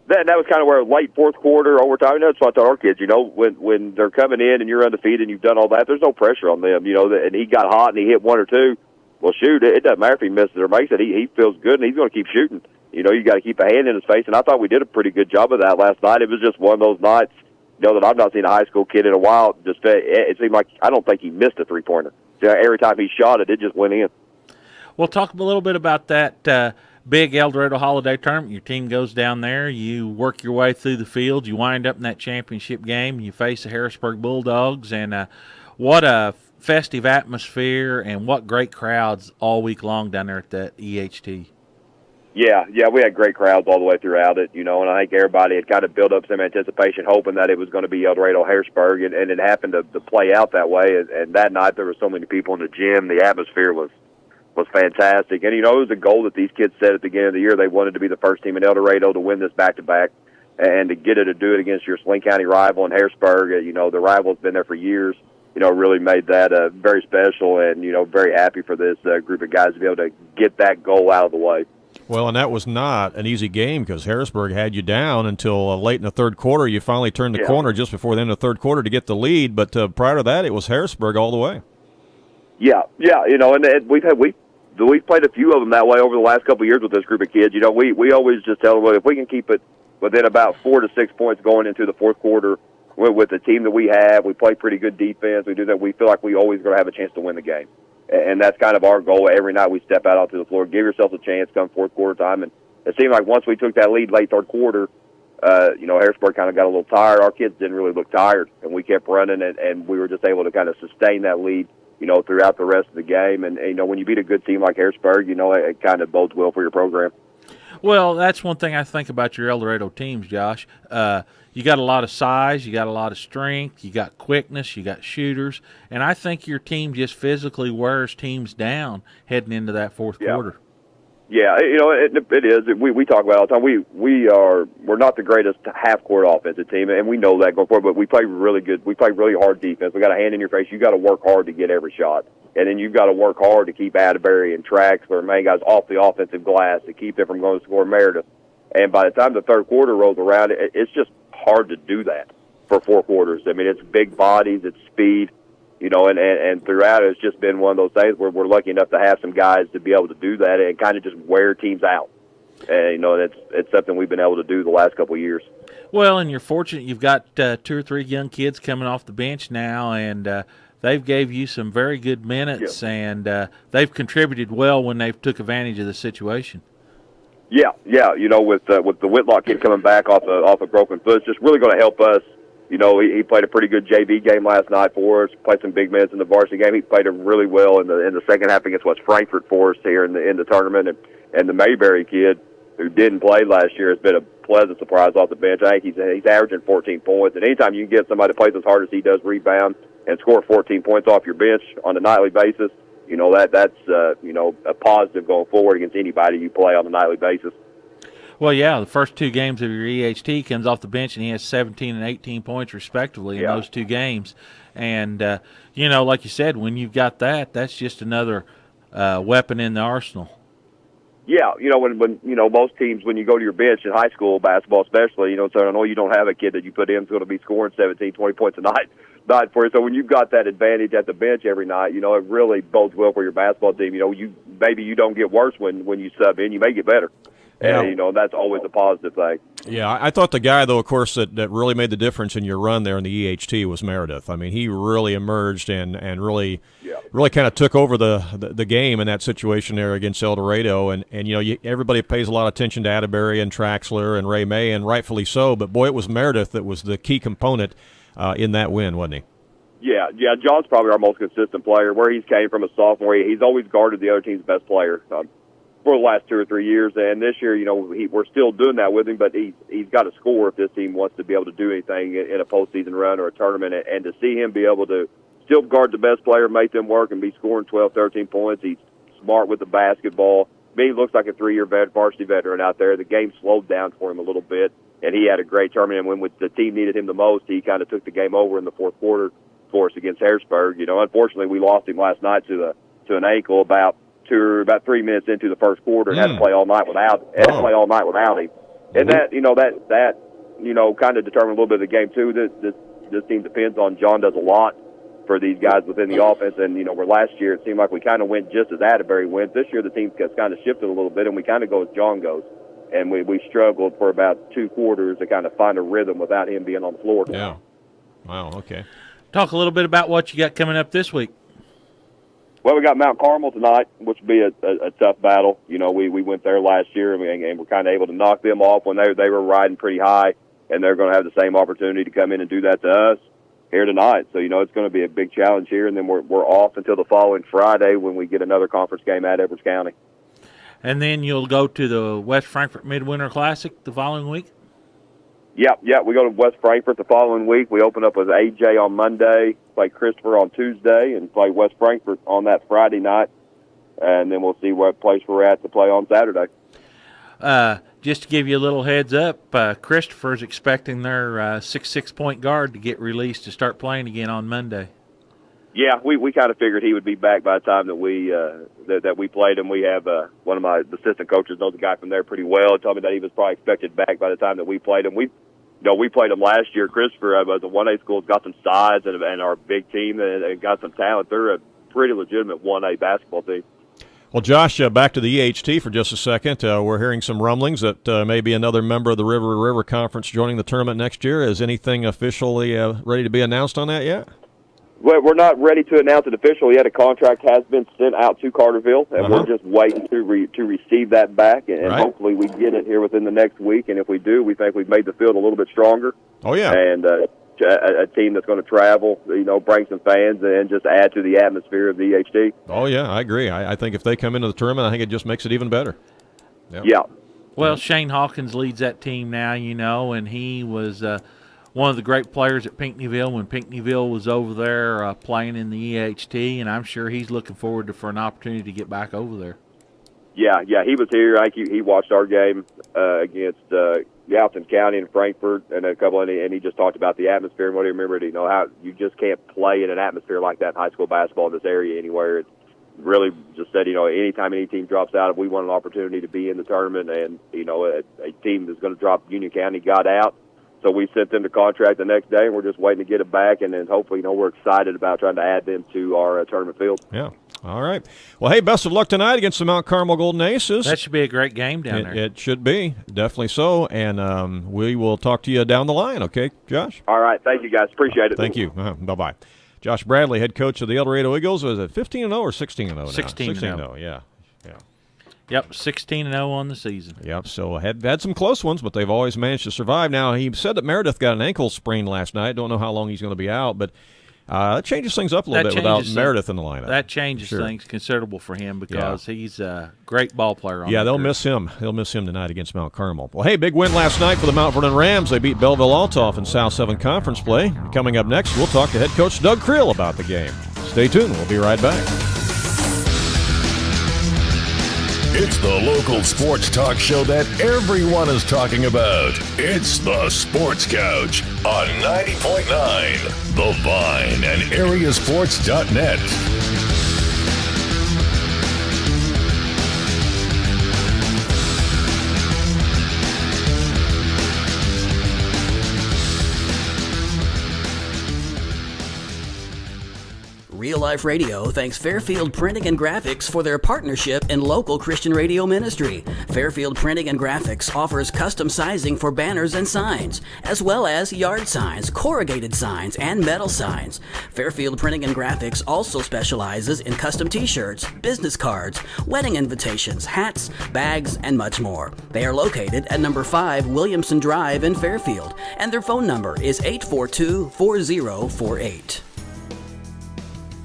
Speaker 14: That was kind of where late fourth quarter, overtime, that's what I tell our kids, when they're coming in and you're undefeated and you've done all that, there's no pressure on them, and he got hot and he hit one or two. Well, shoot, it doesn't matter if he misses or makes it. He feels good, and he's going to keep shooting. You got to keep a hand in his face, and I thought we did a pretty good job of that last night. It was just one of those nights, that I've not seen a high school kid in a while. It seemed like I don't think he missed a three-pointer. Every time he shot it, it just went in.
Speaker 4: Well, talk a little bit about that big Eldorado Holiday Tournament. Your team goes down there. You work your way through the field. You wind up in that championship game. You face the Harrisburg Bulldogs, and what a festive atmosphere and what great crowds all week long down there at the EHT.
Speaker 14: Yeah, we had great crowds all the way throughout it, and I think everybody had kind of built up some anticipation, hoping that it was going to be Eldorado Harrisburg, and it happened to play out that way. And that night there were so many people in the gym. The atmosphere was fantastic. And, it was a goal that these kids set at the beginning of the year. They wanted to be the first team in Eldorado to win this back-to-back and to get it to do it against your Saline County rival in Harrisburg. The rival's been there for years. Really made that very special, and, very happy for this group of guys to be able to get that goal out of the way.
Speaker 3: Well, and that was not an easy game because Harrisburg had you down until late in the third quarter. You finally turned the corner just before the end of the third quarter to get the lead, but prior to that, it was Harrisburg all the way.
Speaker 14: Yeah, and we've played a few of them that way over the last couple of years with this group of kids. We always just tell them, well, if we can keep it within about 4 to 6 points going into the fourth quarter, with the team that we have, we play pretty good defense. We do that. We feel like we always going to have a chance to win the game. And that's kind of our goal every night we step out onto the floor. Give yourselves a chance come fourth quarter time. And it seemed like once we took that lead late third quarter, Harrisburg kind of got a little tired. Our kids didn't really look tired, and we kept running, and we were just able to kind of sustain that lead, throughout the rest of the game. And, when you beat a good team like Harrisburg, it kind of bodes well for your program.
Speaker 4: Well, that's one thing I think about your Eldorado teams, Josh. You got a lot of size, you got a lot of strength, you got quickness, you got shooters, and I think your team just physically wears teams down heading into that fourth quarter.
Speaker 14: Yeah, it is. We talk about it all the time. We're not the greatest half-court offensive team, and we know that going forward. But we play really good. We play really hard defense. We got a hand in your face. You got to work hard to get every shot, and then you've got to work hard to keep Atterbury and Traxler, main guys off the offensive glass to keep them from going to score Meredith. And by the time the third quarter rolls around, it's just hard to do that for 4 quarters. I mean, it's big bodies, it's speed. And throughout it's just been one of those things where we're lucky enough to have some guys to be able to do that and kind of just wear teams out. And, it's something we've been able to do the last couple of years.
Speaker 4: Well, and you're fortunate you've got 2 or 3 young kids coming off the bench now, and they've gave you some very good minutes, and they've contributed well when they've took advantage of the situation.
Speaker 14: Yeah. With the Whitlock kid coming back off a broken foot, it's just really going to help us. He played a pretty good JV game last night for us. Played some big minutes in the varsity game. He played really well in the second half against West Frankfort for us here in the tournament. And the Mayberry kid who didn't play last year has been a pleasant surprise off the bench. I think he's averaging 14 points. And anytime you can get somebody that plays as hard as he does, rebound and score 14 points off your bench on a nightly basis, that's a positive going forward against anybody you play on a nightly basis.
Speaker 4: Well, yeah, the first 2 games of your EHT comes off the bench, and he has 17 and 18 points respectively in those 2 games. And, like you said, when you've got that, that's just another weapon in the arsenal.
Speaker 14: Yeah, when most teams, when you go to your bench in high school basketball especially, so I know you don't have a kid that you put in who's going to be scoring 17, 20 points a night for you. So when you've got that advantage at the bench every night, it really bodes well for your basketball team. Maybe you don't get worse when you sub in. You may get better. And, that's always a positive thing.
Speaker 3: Yeah, I thought the guy, though, of course, that really made the difference in your run there in the EHT was Meredith. I mean, he really emerged and really kind of took over the game in that situation there against Eldorado. And everybody pays a lot of attention to Atterbury and Traxler and Ray May, and rightfully so. But, boy, it was Meredith that was the key component in that win, wasn't he?
Speaker 14: Yeah, John's probably our most consistent player. Where he's came from a sophomore, he's always guarded the other team's best player. For the last 2 or 3 years, and this year, we're still doing that with him, but he's got to score if this team wants to be able to do anything in a postseason run or a tournament, and to see him be able to still guard the best player, make them work, and be scoring 12, 13 points. He's smart with the basketball. He looks like a 3-year varsity veteran out there. The game slowed down for him a little bit, and he had a great tournament. And when the team needed him the most, he kind of took the game over in the fourth quarter for us against Harrisburg. Unfortunately, we lost him last night to an ankle about 3 minutes into the first quarter, and had to play all night without him. And that kind of determined a little bit of the game too. This team depends on John does a lot for these guys within the offense, and where last year it seemed like we kind of went just as Atterbury went. This year the team has kind of shifted a little bit, and we kind of go as John goes. And we struggled for about 2 quarters to kind of find a rhythm without him being on the floor.
Speaker 3: Yeah. Wow. Okay.
Speaker 4: Talk a little bit about what you got coming up this week.
Speaker 14: Well, we got Mount Carmel tonight, which will be a tough battle. We went there last year, and we're kind of able to knock them off when they were riding pretty high, and they're going to have the same opportunity to come in and do that to us here tonight. So, it's going to be a big challenge here, and then we're off until the following Friday when we get another conference game at Edwards County.
Speaker 4: And then you'll go to the West Frankfort Midwinter Classic the following week?
Speaker 14: Yeah. We go to West Frankfort the following week. We open up with AJ on Monday, play Christopher on Tuesday, and play West Frankfort on that Friday night. And then we'll see what place we're at to play on Saturday.
Speaker 4: Just to give you a little heads up, Christopher's expecting their 6'6" point guard to get released to start playing again on Monday.
Speaker 14: Yeah, we kind of figured he would be back by the time that we played him. We have one of my assistant coaches knows the guy from there pretty well. He told me that he was probably expected back by the time that we played him. We played him last year. Christopher, as a 1A school, has got some size and our big team and got some talent. They're a pretty legitimate 1A basketball team.
Speaker 3: Well, Josh, back to the EHT for just a second. We're hearing some rumblings that maybe another member of the River Conference joining the tournament next year. Is anything officially ready to be announced on that yet?
Speaker 14: Well, we're not ready to announce it officially yet. A contract has been sent out to Carterville, and we're just waiting to receive that back, and hopefully we get it here within the next week. And if we do, we think we've made the field a little bit stronger.
Speaker 3: Oh, yeah.
Speaker 14: And a team that's going to travel, bring some fans and just add to the atmosphere of the EHT.
Speaker 3: Oh, yeah, I agree. I think if they come into the tournament, I think it just makes it even better. Yep.
Speaker 14: Yeah.
Speaker 4: Well, Shane Hawkins leads that team now, and he was one of the great players at Pinckneyville when Pinckneyville was over there playing in the EHT, and I'm sure he's looking forward for an opportunity to get back over there.
Speaker 14: Yeah, he was here. I think he watched our game against Gallatin County and Frankfort and a couple, and he just talked about the atmosphere and what he remembered. How you just can't play in an atmosphere like that in high school basketball in this area anywhere. It really just said, anytime any team drops out, if we want an opportunity to be in the tournament, and a team that's going to drop Union County got out. So we sent them the contract the next day, and we're just waiting to get it back, and then hopefully, we're excited about trying to add them to our tournament field.
Speaker 3: Yeah. All right. Well, hey, best of luck tonight against the Mount Carmel Golden Aces.
Speaker 4: That should be a great game down there.
Speaker 3: It should be. Definitely so. And we will talk to you down the line, okay, Josh?
Speaker 14: All right. Thank you, guys. Appreciate it.
Speaker 3: Thank you. Bye-bye. Josh Bradley, head coach of the Eldorado Eagles. Was it 15-0 or 16-0 now?
Speaker 4: 16-0.
Speaker 3: Yeah.
Speaker 4: Yep, 16-0 on the season.
Speaker 3: Yep, so had some close ones, but they've always managed to survive. Now, he said that Meredith got an ankle sprain last night. Don't know how long he's going to be out, but that changes things up a little bit without Meredith in the lineup.
Speaker 4: That changes things considerable for him because he's a great ball player.
Speaker 3: They'll miss him. They'll miss him tonight against Mount Carmel. Well, hey, big win last night for the Mount Vernon Rams. They beat Belleville-Altoff in South 7 Conference play. Coming up next, we'll talk to head coach Doug Creel about the game. Stay tuned. We'll be right back.
Speaker 6: It's the local sports talk show that everyone is talking about. It's the Sports Couch on 90.9 The Vine and AreaSports.net.
Speaker 7: Real Life Radio thanks Fairfield Printing and Graphics for their partnership in local Christian radio ministry. Fairfield Printing and Graphics offers custom sizing for banners and signs, as well as yard signs, corrugated signs, and metal signs. Fairfield Printing and Graphics also specializes in custom t-shirts, business cards, wedding invitations, hats, bags, and much more. They are located at number 5 Williamson Drive in Fairfield, and their phone number is 842-4048.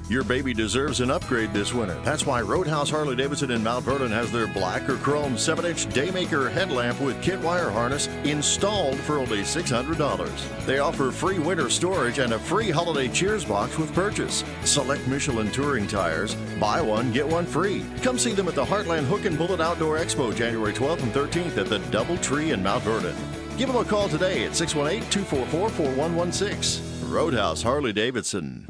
Speaker 15: Your baby deserves an upgrade this winter. That's why Roadhouse Harley-Davidson in Mount Vernon has their black or chrome 7-inch Daymaker headlamp with kit wire harness installed for only $600. They offer free winter storage and a free holiday cheers box with purchase. Select Michelin touring tires. Buy one, get one free. Come see them at the Heartland Hook and Bullet Outdoor Expo January 12th and 13th at the Doubletree in Mount Vernon. Give them a call today at 618-244-4116. Roadhouse Harley-Davidson.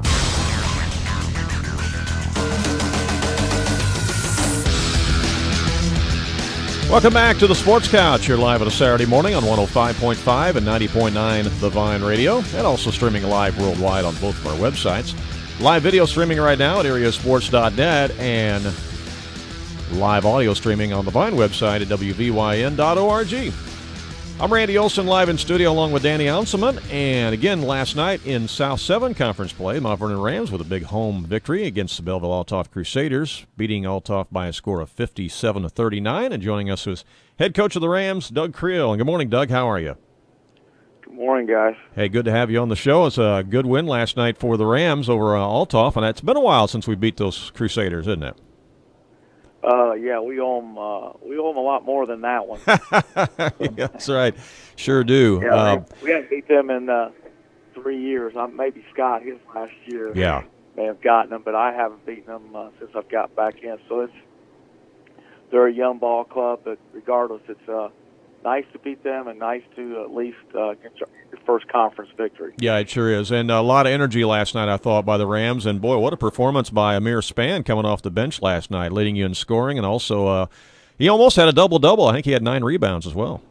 Speaker 3: Welcome back to the Sports Couch. You're live on a Saturday morning on 105.5 and 90.9 The Vine Radio, and also streaming live worldwide on both of our websites. Live video streaming right now at AreaSports.net and live audio streaming on the Vine website at WVYN.org. I'm Randy Olson, live in studio along with Danny Anselment. And again, last night in South 7 Conference play, Mount Vernon Rams with a big home victory against the Belleville-Altoff Crusaders, beating Altoff by a score of 57-39. And joining us is head coach of the Rams, Doug Creel. And good morning, Doug. How are you?
Speaker 16: Good morning, guys.
Speaker 3: Hey, good to have you on the show. It's a good win last night for the Rams over Altoff, and it's been a while since we beat those Crusaders, isn't it?
Speaker 16: Yeah, we owe them a lot more than that one.
Speaker 3: Yeah, that's right. Sure do.
Speaker 16: Yeah, we haven't beat them in 3 years. Maybe Scott, his last year, may have gotten them, but I haven't beaten them since I've got back in. So they're a young ball club, but regardless, it's nice to beat them and nice to at least get your first conference victory.
Speaker 3: Yeah, it sure is. And a lot of energy last night, I thought, by the Rams. And, boy, what a performance by Amir Spann coming off the bench last night, leading you in scoring. And also, he almost had a double-double. I think he had 9 rebounds as well.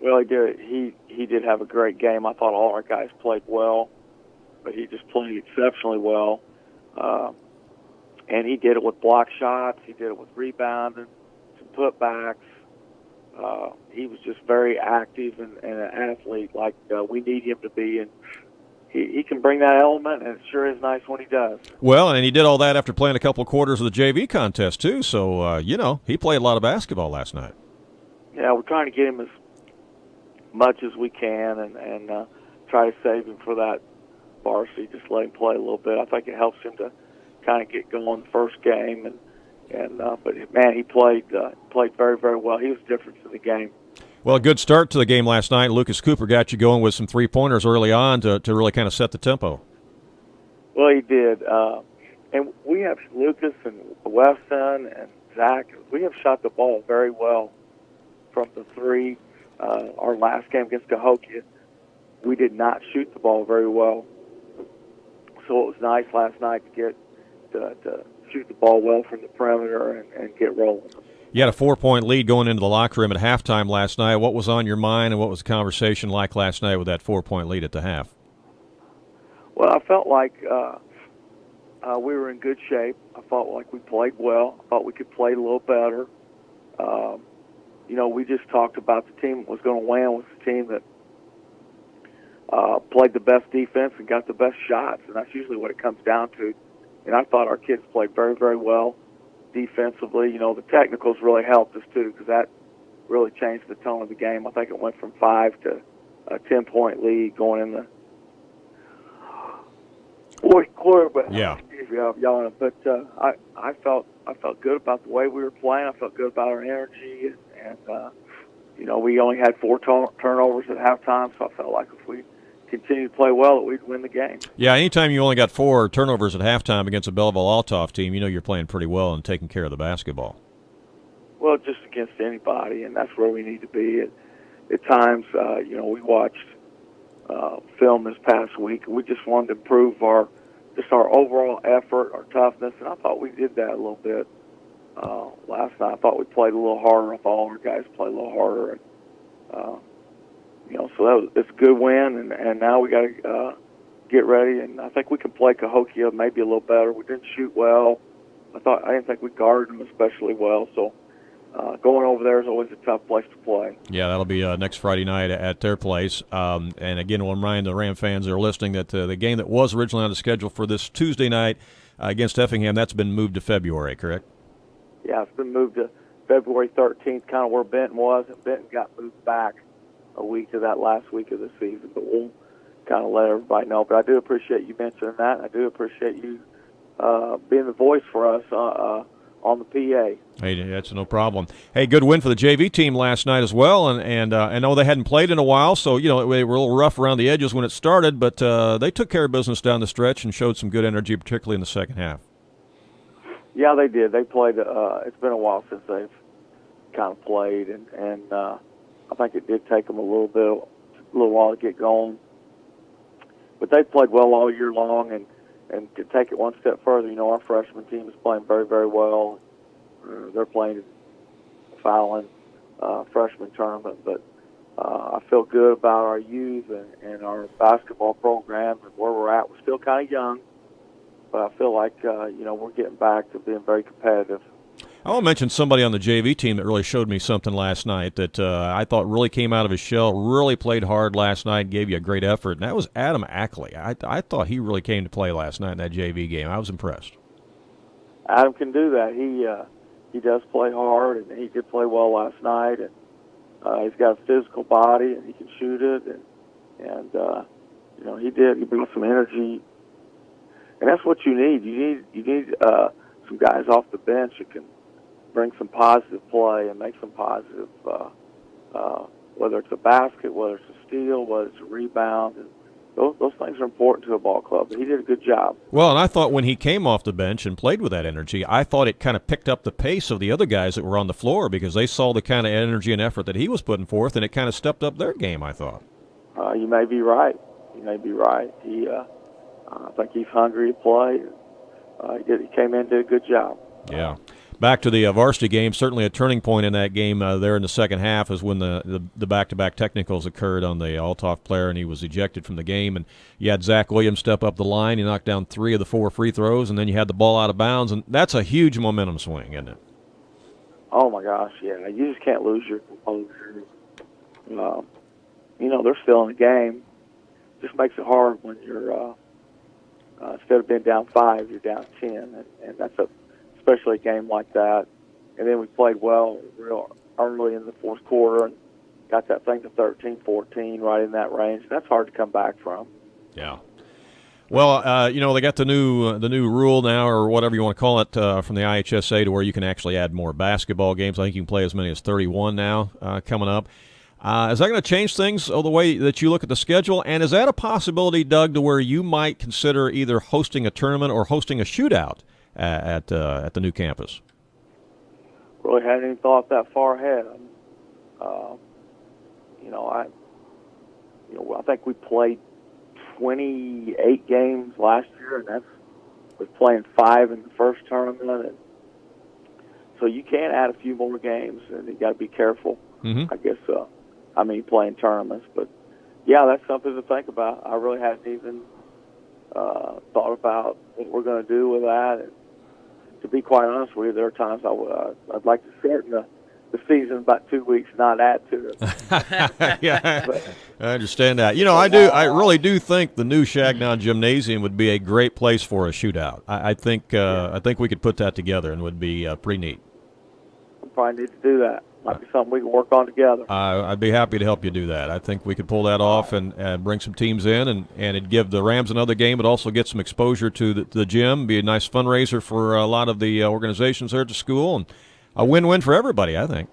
Speaker 16: Well, he did. He did have a great game. I thought all our guys played well, but he just played exceptionally well. and he did it with block shots. He did it with rebounding, some putbacks. He was just very active and an athlete like we need him to be, and he can bring that element, and it sure is nice when he does.
Speaker 3: Well, and he did all that after playing a couple of quarters of the JV contest, too. So, he played a lot of basketball last night.
Speaker 16: Yeah, we're trying to get him as much as we can and try to save him for that varsity, just let him play a little bit. I think it helps him to kind of get going the first game. But, man, he played very, very well. He was the difference in the game.
Speaker 3: Well, a good start to the game last night. Lucas Cooper got you going with some three-pointers early on to really kind of set the tempo.
Speaker 16: Well, he did. And we have Lucas and Weston and Zach. We have shot the ball very well from the three. Our last game against Cahokia, we did not shoot the ball very well. So it was nice last night to get to shoot the ball well from the perimeter and get rolling.
Speaker 3: You had a 4-point lead going into the locker room at halftime last night. What was on your mind, and what was the conversation like last night with that 4-point lead at the half?
Speaker 16: Well, I felt like we were in good shape. I felt like we played well. I thought we could play a little better. We just talked about the team that was going to win was the team that played the best defense and got the best shots, and that's usually what it comes down to. And I thought our kids played very, very well defensively. The technicals really helped us, too, because that really changed the tone of the game. I think it went from 5 to a 10-point lead going in the fourth quarter. But
Speaker 3: yeah,
Speaker 16: I'm yawning. But I felt good about the way we were playing. I felt good about our energy, and we only had 4 turnovers at halftime, so I felt like if we continue to play well, that we'd win the game.
Speaker 3: Yeah, anytime you only got 4 turnovers at halftime against a Belleville-Althoff team, you're playing pretty well and taking care of the basketball.
Speaker 16: Well, just against anybody, and that's where we need to be. At times, we watched film this past week, and we just wanted to improve our overall effort, our toughness, and I thought we did that a little bit last night. I thought we played a little harder. I thought all our guys played a little harder. And, so it's a good win, and now we got to get ready. And I think we can play Cahokia maybe a little better. We didn't shoot well. I didn't think we guarded them especially well. So going over there is always a tough place to play.
Speaker 3: Yeah, that'll be next Friday night at their place. And again, we'll remind the Ram fans that are listening that the game that was originally on the schedule for this Tuesday night against Effingham, that's been moved to February, correct?
Speaker 16: Yeah, it's been moved to February 13th, kind of where Benton was, and Benton got moved back a week to that last week of the season. But we'll kind of let everybody know. But I do appreciate you mentioning that. I do appreciate you being the voice for us on the PA.
Speaker 3: Hey, that's no problem. Hey, good win for the JV team last night as well, and I know they hadn't played in a while, so they were a little rough around the edges when it started, but they took care of business down the stretch and showed some good energy, particularly in the second half.
Speaker 16: Yeah, they did. They played. It's been a while since they've kind of played, and I think it did take them a little while to get going. But they played well all year long, and to take it one step further, our freshman team is playing very, very well. They're playing a Fallon freshman tournament, but I feel good about our youth and our basketball program and where we're at. We're still kind of young, but I feel like we're getting back to being very competitive.
Speaker 3: I want to mention somebody on the JV team that really showed me something last night that I thought really came out of his shell, really played hard last night, gave you a great effort, and that was Adam Ackley. I thought he really came to play last night in that JV game. I was impressed.
Speaker 16: Adam can do that. He does play hard, and he did play well last night. And he's got a physical body, and he can shoot it. And he did. He brings some energy, and that's what you need. You need some guys off the bench who can bring some positive play and make some positive, whether it's a basket, whether it's a steal, whether it's a rebound. And those things are important to a ball club, but he did a good job.
Speaker 3: Well, and I thought when he came off the bench and played with that energy, I thought it kind of picked up the pace of the other guys that were on the floor because they saw the kind of energy and effort that he was putting forth, and it kind of stepped up their game, I thought.
Speaker 16: You may be right. He, I think he's hungry to play. He came in and did a good job.
Speaker 3: Yeah. back to the varsity game, certainly a turning point in that game there in the second half is when the back-to-back technicals occurred on the Althoff player, and he was ejected from the game. And you had Zach Williams step up the line. He knocked down 3 of the 4 free throws, and then you had the ball out of bounds, and that's a huge momentum swing, isn't it?
Speaker 16: Oh, my gosh, yeah. You just can't lose your composure. They're still in the game. Just makes it hard when you're instead of being down 5, you're down 10, and that's especially a game like that. And then we played well real early in the fourth quarter and got that thing to 13-14, right in that range. That's hard to come back from.
Speaker 3: Yeah. Well, they got the new rule now, or whatever you want to call it, from the IHSA, to where you can actually add more basketball games. I think you can play as many as 31 now coming up. Is that going to change things, the way that you look at the schedule? And is that a possibility, Doug, to where you might consider either hosting a tournament or hosting a shootout at the new campus?
Speaker 16: Really hadn't even thought that far ahead. I think we played 28 games last year, and that was playing 5 in the first tournament. And so you can add a few more games, and you got to be careful. I guess. Playing tournaments, but yeah, that's something to think about. I really hadn't even thought about what we're going to do with that. And to be quite honest with you, there are times I'd like to shorten the season about 2 weeks, not add to it.
Speaker 3: Yeah, I understand that. I really do think the new Shagnon Gymnasium would be a great place for a shootout. I think we could put that together and would be pretty neat.
Speaker 16: We probably need to do that. Might be something we can work on together.
Speaker 3: I'd be happy to help you do that. I think we could pull that off and bring some teams in, and it'd give the Rams another game, but also get some exposure to the gym, be a nice fundraiser for a lot of the organizations there at the school, and a win-win for everybody, I think.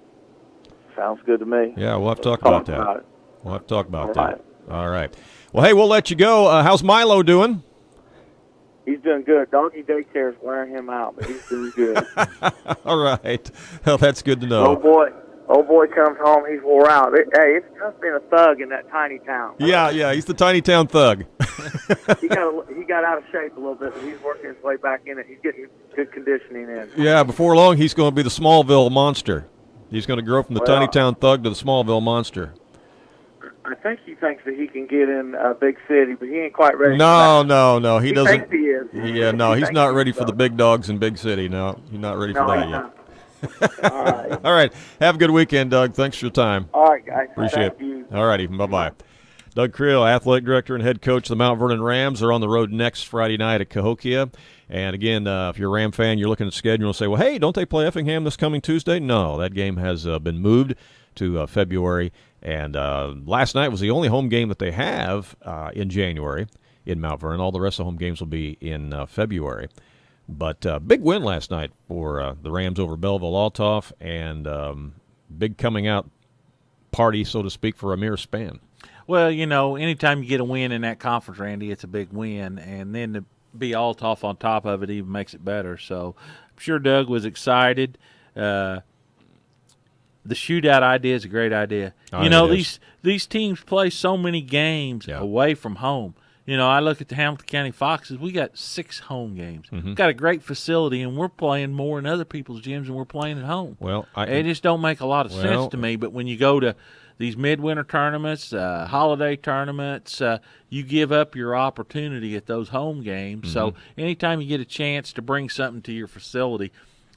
Speaker 16: Sounds good to me.
Speaker 3: Yeah, we'll have to talk about that. We'll have to talk about that. All right. Well, hey, we'll let you go. How's Milo doing?
Speaker 16: He's doing good. Doggy daycare is wearing him out, but he's doing good.
Speaker 3: All right. Well, that's good to know.
Speaker 16: Old boy comes home, he's wore out. It's tough being a thug in that tiny town.
Speaker 3: Yeah, he's the tiny town thug.
Speaker 16: He got out of shape a little bit, but he's working his way back in it. He's getting good conditioning in.
Speaker 3: Yeah, before long, he's going to be the Smallville monster. He's going to grow from the tiny town thug to the Smallville monster.
Speaker 16: I think he thinks that he can get in a big city, but he ain't quite ready.
Speaker 3: No, he doesn't.
Speaker 16: Thinks he is.
Speaker 3: Yeah, no, he's not ready for the big dogs in big city. No, he's not ready for that yet.
Speaker 16: All right.
Speaker 3: All right. Have a good weekend, Doug. Thanks for your time.
Speaker 16: All right, guys.
Speaker 3: Appreciate
Speaker 16: Thank you.
Speaker 3: All righty. Bye-bye. Doug Creel, athletic director and head coach of the Mount Vernon Rams, are on the road next Friday night at Cahokia. And again, if you're a Ram fan, you're looking at the schedule and say, well, hey, don't they play Effingham this coming Tuesday? No, that game has been moved to February. And last night was the only home game that they have in January in Mount Vernon. All the rest of the home games will be in February. But big win last night for the Rams over Belleville Althoff, and big coming out party, so to speak, for Amir Spann.
Speaker 4: Well, anytime you get a win in that conference, Randy, it's a big win. And then to be Althoff on top of it even makes it better. So I'm sure Doug was excited. The shootout idea is a great idea. These teams play so many games away from home. I look at the Hamilton County Foxes. We got 6 home games. We've got a great facility, and we're playing more in other people's gyms than we're playing at home.
Speaker 3: Well,
Speaker 4: it just don't make a lot of sense to me. But when you go to these midwinter tournaments, holiday tournaments, you give up your opportunity at those home games. So anytime you get a chance to bring something to your facility,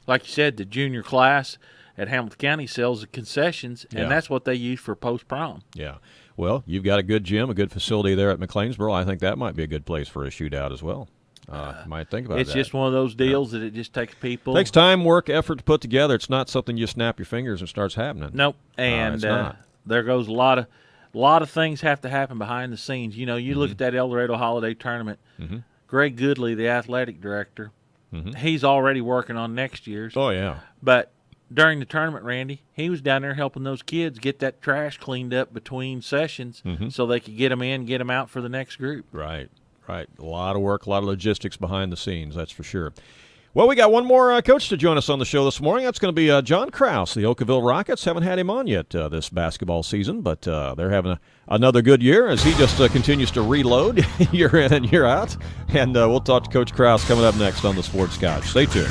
Speaker 4: like you said, the junior class at Hamilton County sells the concessions, and that's what they use for post-prom.
Speaker 3: Yeah. Well, you've got a good gym, a good facility there at McLeansboro. I think that might be a good place for a shootout as well. Might think about
Speaker 4: it's
Speaker 3: that.
Speaker 4: It's just one of those deals that it just takes people.
Speaker 3: Takes time, work, effort to put together. It's not something you snap your fingers and starts happening.
Speaker 4: Nope. And there goes a lot of things have to happen behind the scenes. You look at that Eldorado Holiday Tournament. Greg Goodley, the athletic director, he's already working on next year's.
Speaker 3: Oh, yeah.
Speaker 4: But during the tournament, Randy, he was down there helping those kids get that trash cleaned up between sessions so they could get them in, get them out for the next group.
Speaker 3: Right. A lot of work, a lot of logistics behind the scenes, that's for sure. Well, we got one more coach to join us on the show this morning. That's going to be John Krause. The Oakville Rockets haven't had him on yet this basketball season, but they're having another good year as he just continues to reload year in and year out. And we'll talk to Coach Krause coming up next on the Sports Couch. Stay tuned.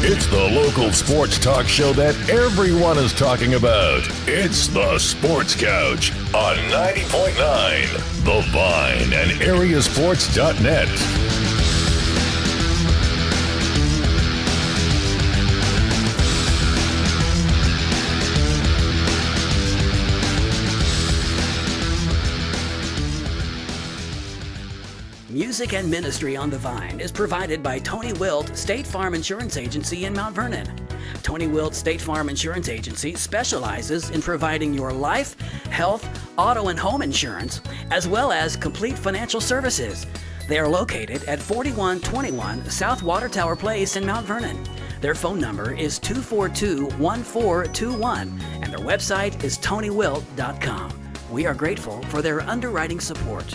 Speaker 6: It's the local sports talk show that everyone is talking about. It's the Sports Couch on 90.9 The Vine and AreaSports.net.
Speaker 7: Music and Ministry on the Vine is provided by Tony Wilt State Farm Insurance Agency in Mount Vernon. Tony Wilt State Farm Insurance Agency specializes in providing your life, health, auto, and home insurance, as well as complete financial services. They are located at 4121 South Water Tower Place in Mount Vernon. Their phone number is 242-1421, and their website is tonywilt.com. We are grateful for their underwriting support.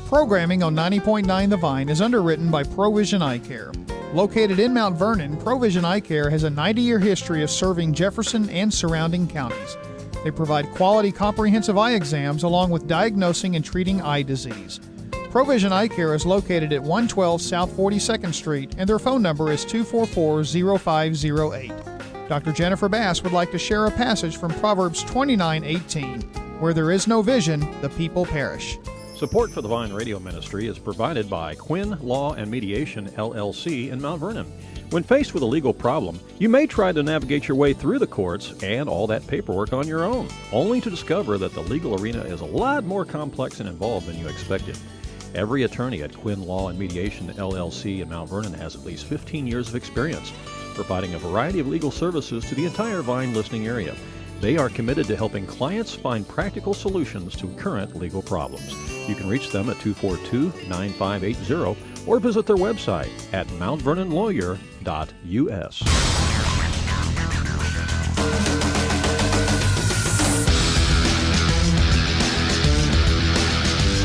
Speaker 13: Programming on 90.9 The Vine is underwritten by Provision Eye Care. Located in Mount Vernon, Provision Eye Care has a 90-year history of serving Jefferson and surrounding counties. They provide quality comprehensive eye exams along with diagnosing and treating eye disease. Provision Eye Care is located at 112 South 42nd Street, and their phone number is 244-0508. Dr. Jennifer Bass would like to share a passage from Proverbs 29:18, "Where there is no vision, the people perish."
Speaker 3: Support for the Vine Radio Ministry is provided by Quinn Law and Mediation, LLC in Mount Vernon. When faced with a legal problem, you may try to navigate your way through the courts and all that paperwork on your own, only to discover that the legal arena is a lot more complex and involved than you expected. Every attorney at Quinn Law and Mediation, LLC in Mount Vernon has at least 15 years of experience, providing a variety of legal services to the entire Vine listening area. They are committed to helping clients find practical solutions to current legal problems. You can reach them at 242-9580 or visit their website at mountVernonLawyer.us.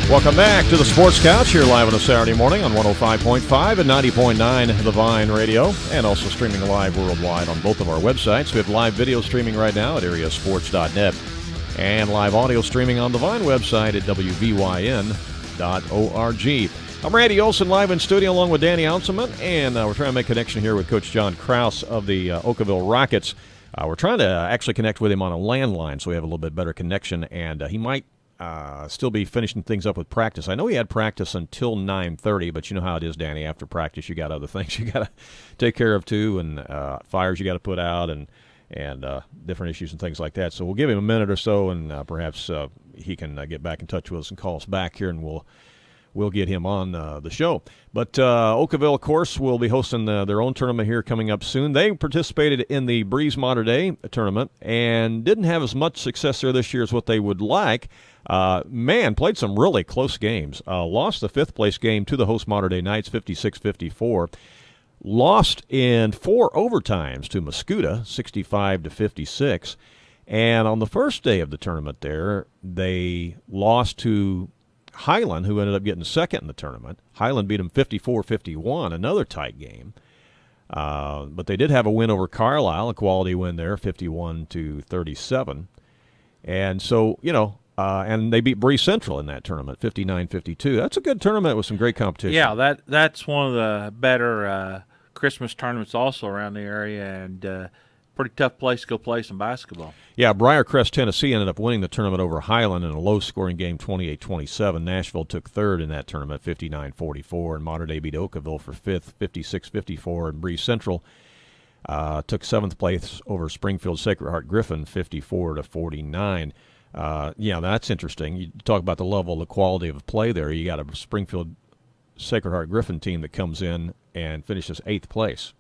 Speaker 3: Welcome back to the Sports Couch here live on a Saturday morning on 105.5 and 90.9 The Vine Radio, and also streaming live worldwide on both of our websites. We have live video streaming right now at AreaSports.net and live audio streaming on the Vine website at WVYN.org. I'm Randy Olson live in studio along with Danny Anselment, and we're trying to make a connection here with Coach John Krause of the Oakville Rockets. We're trying to actually connect with him on a landline so we have a little bit better connection, and he might still be finishing things up with practice. I know he had practice until 9:30, but you know how it is, Danny. After practice, you got other things you got to take care of too, and fires you got to put out, and different issues and things like that. So we'll give him a minute or so, and perhaps he can get back in touch with us and call us back here, and we'll get him on the show. But Oakville, of course, will be hosting their own tournament here coming up soon. They participated in the Breeze Mater Dei tournament and didn't have as much success there this year as what they would like. Played some really close games. Lost the fifth-place game to the host Mater Dei Knights 56-54. Lost in 4 overtimes to Mascoutah 65-56. And on the first day of the tournament there, they lost to Highland, who ended up getting second in the tournament. Highland beat them 54-51, another tight game. But they did have a win over Carlisle, a quality win there, 51-37. And so, and they beat Breeze Central in that tournament, 59-52. That's a good tournament with some great competition.
Speaker 4: Yeah, that's one of the better Christmas tournaments also around the area, and pretty tough place to go play some basketball.
Speaker 3: Yeah, Briarcrest, Tennessee ended up winning the tournament over Highland in a low-scoring game, 28-27. Nashville took third in that tournament, 59-44, and Mater Dei beat Oakville for fifth, 56-54, and Breeze Central took seventh place over Springfield Sacred Heart Griffin, 54-49. That's interesting. You talk about the level, the quality of play there. You got a Springfield Sacred Heart Griffin team that comes in and finishes 8th place.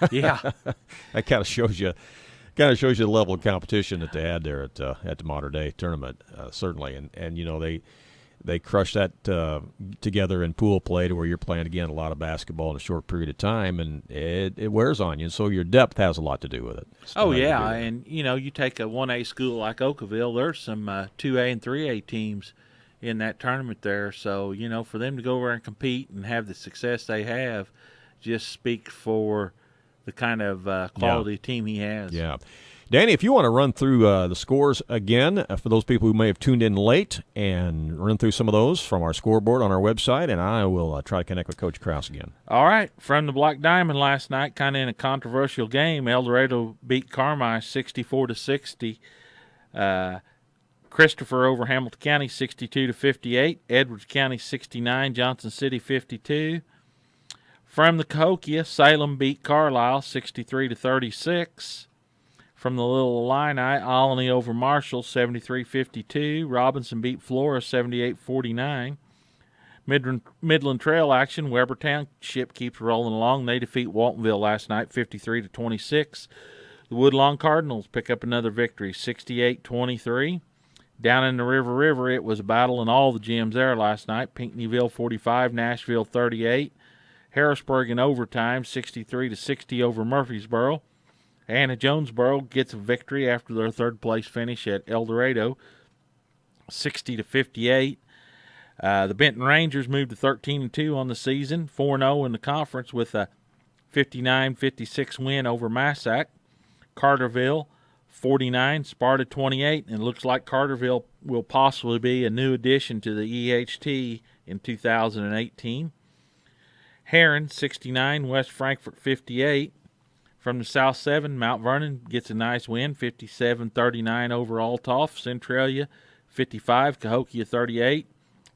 Speaker 4: Yeah,
Speaker 3: that kind of shows you the level of competition that they had there at the Mater Dei tournament, certainly. And they crushed that together in pool play to where you're playing again a lot of basketball in a short period of time, and it wears on you. And so your depth has a lot to do with it.
Speaker 4: And you take a 1A school like Oakville, there's some 2A and 3A teams in that tournament there. So for them to go over and compete and have the success they have, just speak for the kind of quality team he has.
Speaker 3: Yeah. Danny, if you want to run through the scores again for those people who may have tuned in late and run through some of those from our scoreboard on our website, and I will try to connect with Coach Krause again.
Speaker 4: All right. From the Black Diamond last night, kind of in a controversial game, Eldorado beat Carmi 64-60. Christopher over Hamilton County 62-58. Edwards County 69. Johnson City 52. From the Cahokia, Salem beat Carlisle 63-36. From the Little Illini, Olney over Marshall 73-52. Robinson beat Flora 78-49. Midland Trail action, Weber Township keeps rolling along. They defeat Waltonville last night 53-26. The Woodlawn Cardinals pick up another victory 68-23. Down in the River, it was a battle in all the gyms there last night. Pinckneyville 45, Nashville 38. Harrisburg in overtime 63-60 over Murfreesboro. Anna Jonesboro gets a victory after their third-place finish at Eldorado, 60-58. The Benton Rangers moved to 13-2 on the season, 4-0 in the conference with a 59-56 win over Massac. Carterville, 49, Sparta 28, and it looks like Carterville will possibly be a new addition to the EHT in 2018. Heron, 69, West Frankfort 58. From the South 7, Mount Vernon gets a nice win, 57-39 over Altoff. Centralia, 55, Cahokia 38.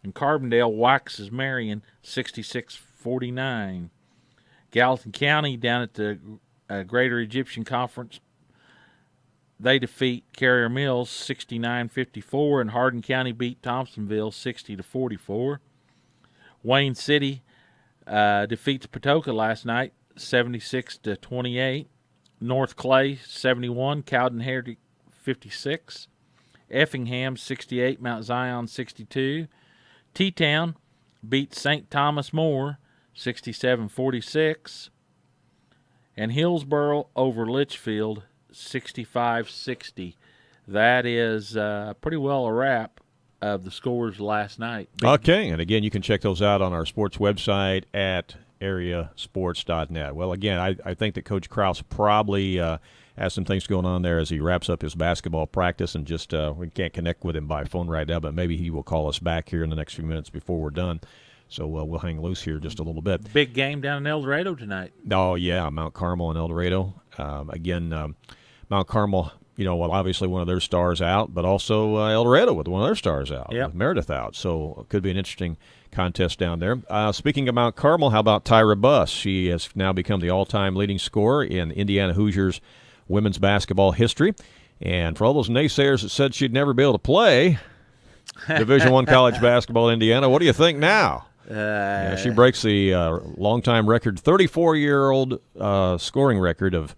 Speaker 4: And Carbondale waxes Marion, 66-49. Gallatin County down at the Greater Egyptian Conference, they defeat Carrier Mills 69-54, and Hardin County beat Thompsonville 60-44. Wayne City defeats Patoka last night 76-28. North Clay 71, Cowden Heritage 56. Effingham 68, Mount Zion 62. T-Town beats St. Thomas More 67-46. And Hillsboro over Litchfield 65-60. That is pretty well a wrap of the scores last night.
Speaker 3: Okay, and again, you can check those out on our sports website at AreaSports.net. Well, again, I think that Coach Krause probably has some things going on there as he wraps up his basketball practice, and just we can't connect with him by phone right now, but maybe he will call us back here in the next few minutes before we're done. So we'll hang loose here just a little bit.
Speaker 4: Big game down in Eldorado tonight.
Speaker 3: Oh, yeah, Mount Carmel and Eldorado. Mount Carmel, well, obviously one of their stars out, but also Eldorado with one of their stars out, with Meredith out. So it could be an interesting contest down there. Speaking of Mount Carmel, how about Tyra Buss? She has now become the all-time leading scorer in Indiana Hoosiers women's basketball history. And for all those naysayers that said she'd never be able to play Division I college basketball in Indiana, what do you think now? She breaks the long-time record, 34-year-old scoring record of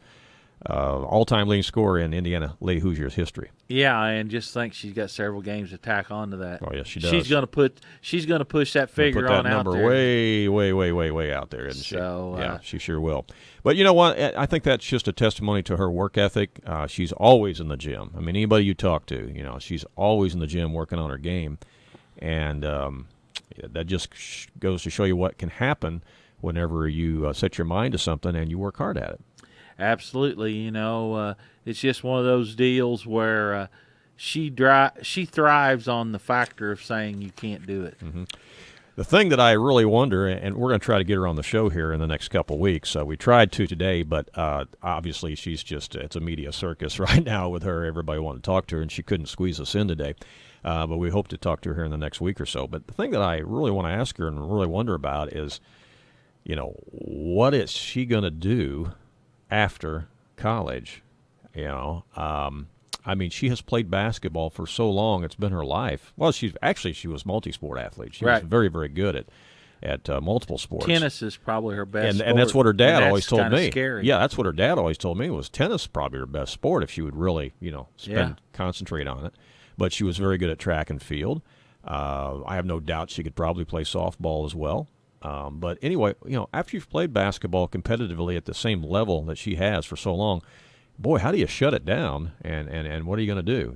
Speaker 3: all-time leading scorer in Indiana Lady Hoosiers history.
Speaker 4: Yeah, and just think she's got several games to tack on to that.
Speaker 3: Oh, yes, she does.
Speaker 4: She's going to push that figure on out there.
Speaker 3: Put that number way out there, isn't she? Yeah, she sure will. But you know what? I think that's just a testimony to her work ethic. She's always in the gym. I mean, anybody you talk to, she's always in the gym working on her game. And that just goes to show you what can happen whenever you set your mind to something and you work hard at it.
Speaker 4: Absolutely. It's just one of those deals where she thrives on the factor of saying you can't do it.
Speaker 3: Mm-hmm. The thing that I really wonder, and we're going to try to get her on the show here in the next couple of weeks. We tried to today, but obviously she's it's a media circus right now with her. Everybody wanted to talk to her, and she couldn't squeeze us in today. But we hope to talk to her here in the next week or so. But the thing that I really want to ask her and really wonder about is, what is she going to do after college? She has played basketball for so long; it's been her life. Well, she was multi-sport athlete. She was very, very good at multiple sports.
Speaker 4: Tennis is probably her best sport.
Speaker 3: And that's what her dad always told me.
Speaker 4: Scary.
Speaker 3: Yeah, that's what her dad always told me was tennis is probably her best sport if she would really, concentrate on it. But she was very good at track and field. I have no doubt she could probably play softball as well. But anyway, after you've played basketball competitively at the same level that she has for so long, boy, how do you shut it down? And what are you going to do?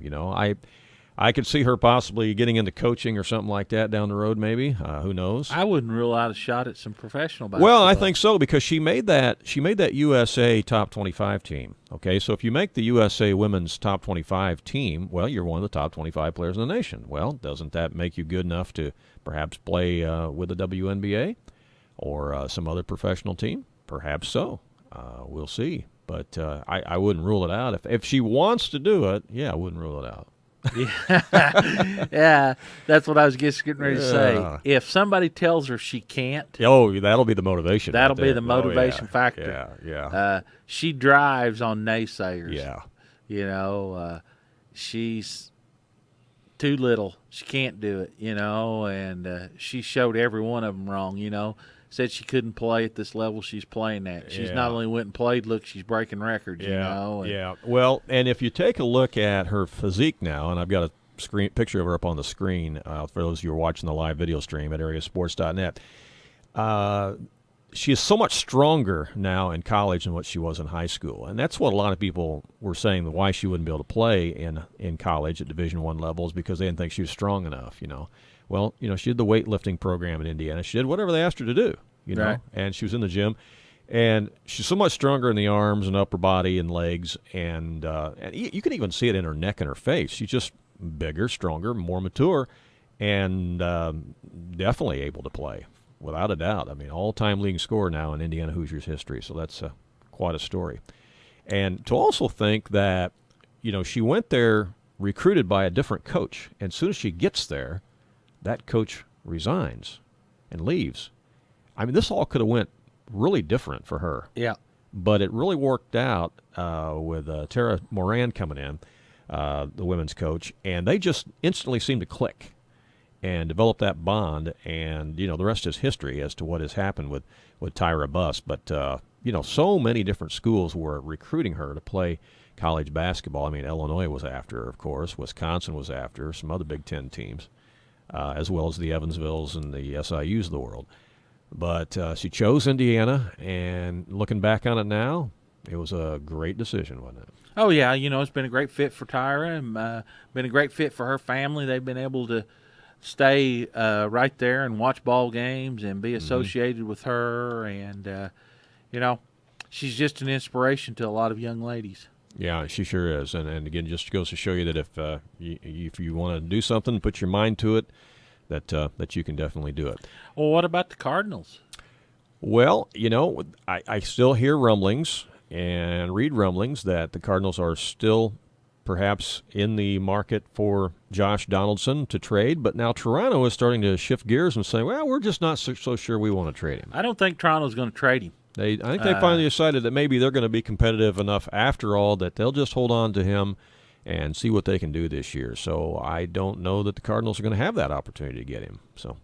Speaker 3: I could see her possibly getting into coaching or something like that down the road, maybe. Who knows?
Speaker 4: I wouldn't rule out a shot at some professional basketball.
Speaker 3: Well, I think so, because she made that USA top 25 team. Okay, so if you make the USA women's top 25 team, well, you're one of the top 25 players in the nation. Well, doesn't that make you good enough to perhaps play with the WNBA or some other professional team? Perhaps so. We'll see. But I wouldn't rule it out. If she wants to do it, yeah, I wouldn't rule it out.
Speaker 4: Yeah, that's what I was just getting ready to say. If somebody tells her she can't,
Speaker 3: that'll be the motivation.
Speaker 4: That'll be the motivation factor.
Speaker 3: Yeah.
Speaker 4: She drives on naysayers.
Speaker 3: Yeah.
Speaker 4: She's too little. She can't do it. And she showed every one of them wrong. Said she couldn't play at this level she's playing at. She's not only went and played, look, she's breaking records,
Speaker 3: Yeah. Well, and if you take a look at her physique now, and I've got a picture of her up on the screen for those of you who are watching the live video stream at AreaSports.net, she is so much stronger now in college than what she was in high school. And that's what a lot of people were saying, why she wouldn't be able to play in college at Division I levels, because they didn't think she was strong enough, Well, she did the weightlifting program in Indiana. She did whatever they asked her to do,
Speaker 4: Right.
Speaker 3: And she was in the gym. And she's so much stronger in the arms and upper body and legs. And you can even see it in her neck and her face. She's just bigger, stronger, more mature, and definitely able to play, without a doubt. I mean, all-time leading scorer now in Indiana Hoosiers history. So that's quite a story. And to also think that, she went there recruited by a different coach. And as soon as she gets there, that coach resigns and leaves. I mean, this all could have went really different for her.
Speaker 4: Yeah.
Speaker 3: But it really worked out with Tara Moran coming in, the women's coach, and they just instantly seemed to click and develop that bond. And, the rest is history as to what has happened with Tyra Buss. But, so many different schools were recruiting her to play college basketball. I mean, Illinois was after her, of course. Wisconsin was after her, some other Big Ten teams. As well as the Evansvilles and the SIUs of the world. But she chose Indiana, and looking back on it now, it was a great decision, wasn't it?
Speaker 4: Oh, yeah. It's been a great fit for Tyra and been a great fit for her family. They've been able to stay right there and watch ball games and be associated with her. And, she's just an inspiration to a lot of young ladies.
Speaker 3: Yeah, she sure is. And again, just goes to show you that if you want to do something, put your mind to it, that you can definitely do it.
Speaker 4: Well, what about the Cardinals?
Speaker 3: Well, I still hear rumblings and read rumblings that the Cardinals are still perhaps in the market for Josh Donaldson to trade, but now Toronto is starting to shift gears and say, well, we're just not so sure we want to trade him.
Speaker 4: I don't think Toronto's going to trade him.
Speaker 3: I think they finally decided that maybe they're going to be competitive enough after all that they'll just hold on to him and see what they can do this year. So I don't know that the Cardinals are going to have that opportunity to get him. So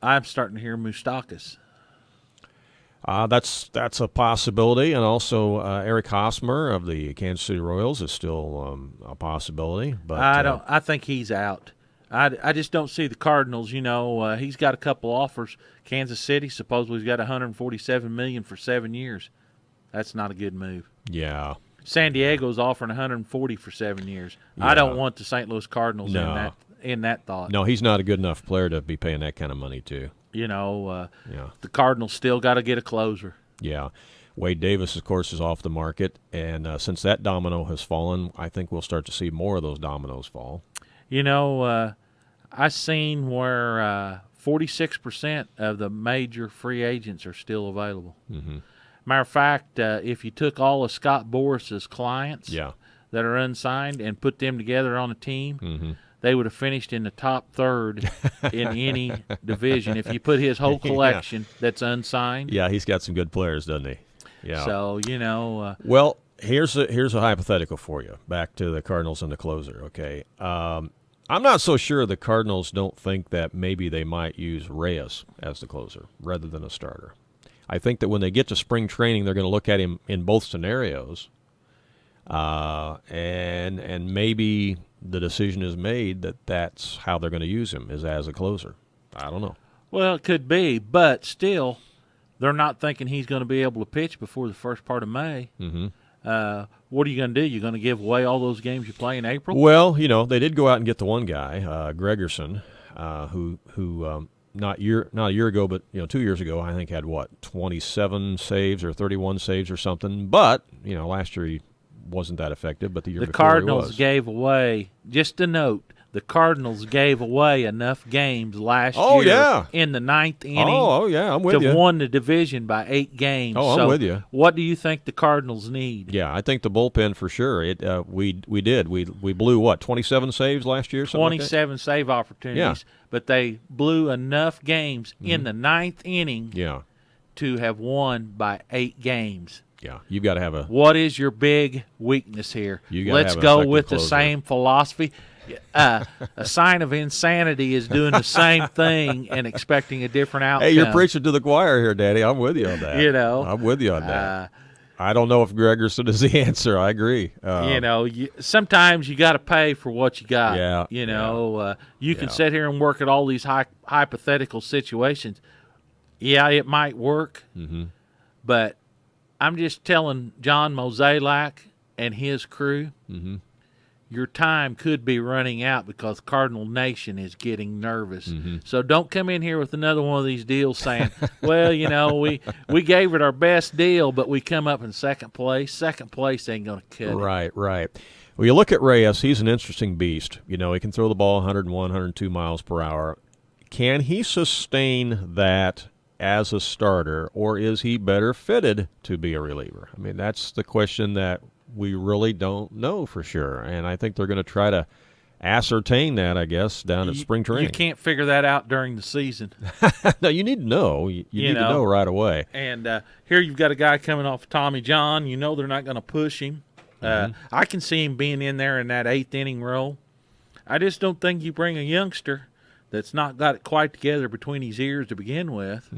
Speaker 4: I'm starting to hear Moustakas.
Speaker 3: That's a possibility, and also Eric Hosmer of the Kansas City Royals is still a possibility. But
Speaker 4: I think he's out. I just don't see the Cardinals. He's got a couple offers. Kansas City supposedly he's got $147 million for 7 years. That's not a good move.
Speaker 3: Yeah.
Speaker 4: San Diego's offering $140 for 7 years.
Speaker 3: Yeah.
Speaker 4: I don't want the St. Louis Cardinals in that thought.
Speaker 3: No, he's not a good enough player to be paying that kind of money to.
Speaker 4: The Cardinals still got to get a closer.
Speaker 3: Yeah. Wade Davis, of course, is off the market, and since that domino has fallen, I think we'll start to see more of those dominoes fall.
Speaker 4: I seen where 46% of the major free agents are still available.
Speaker 3: Mm-hmm.
Speaker 4: Matter of fact, if you took all of Scott Boris's clients that are unsigned and put them together on a team, they would have finished in the top third in any division. If you put his whole collection that's unsigned.
Speaker 3: Yeah, he's got some good players, doesn't he? Yeah.
Speaker 4: So,
Speaker 3: well, here's a hypothetical for you. Back to the Cardinals and the closer, okay? I'm not so sure the Cardinals don't think that maybe they might use Reyes as the closer rather than a starter. I think that when they get to spring training, they're going to look at him in both scenarios, and maybe the decision is made that that's how they're going to use him, is as a closer. I don't know.
Speaker 4: Well, it could be, but still, they're not thinking he's going to be able to pitch before the first part of May.
Speaker 3: Mm-hmm.
Speaker 4: what are you going to do? You're going to give away all those games you play in April?
Speaker 3: Well, they did go out and get the one guy, Gregerson, who not a year ago, but 2 years ago, I think had 27 saves or 31 saves or something. But last year he wasn't that effective. But the year before
Speaker 4: Cardinals
Speaker 3: he was.
Speaker 4: gave away. Just a note. The Cardinals gave away enough games last year in the ninth inning
Speaker 3: I'm with you.
Speaker 4: to won the division by 8 games.
Speaker 3: Oh, I'm with you.
Speaker 4: What do you think the Cardinals need?
Speaker 3: Yeah, I think the bullpen for sure. We did. We blew 27 saves last year?
Speaker 4: 27 save opportunities, but they blew enough games in the ninth inning to have won by 8 games.
Speaker 3: Yeah, you've got to have a.
Speaker 4: What is your big weakness here?
Speaker 3: Let's
Speaker 4: go with the same philosophy. A sign of insanity is doing the same thing and expecting a different outcome.
Speaker 3: Hey, you're preaching to the choir here, Daddy. I'm with you on that. I'm with you on that. I don't know if Gregerson is the answer. I agree.
Speaker 4: Sometimes you got to pay for what you got.
Speaker 3: Yeah.
Speaker 4: You can sit here and work at all these hypothetical situations. Yeah, it might work, but I'm just telling John Mozeliak and his crew, your time could be running out because Cardinal Nation is getting nervous. So don't come in here with another one of these deals saying, well, we gave it our best deal, but we come up in second place. Second place ain't going to cut it.
Speaker 3: Right. Well, you look at Reyes, he's an interesting beast. He can throw the ball 101, 102 miles per hour. Can he sustain that as a starter, or is he better fitted to be a reliever? I mean, that's the question that we really don't know for sure, and I think they're going to try to ascertain that, I guess, down at spring training.
Speaker 4: You can't figure that out during the season.
Speaker 3: No, you need to know. You need to know right away.
Speaker 4: And here you've got a guy coming off Tommy John. They're not going to push him. I can see him being in there in that 8th inning role. I just don't think you bring a youngster that's not got it quite together between his ears to begin with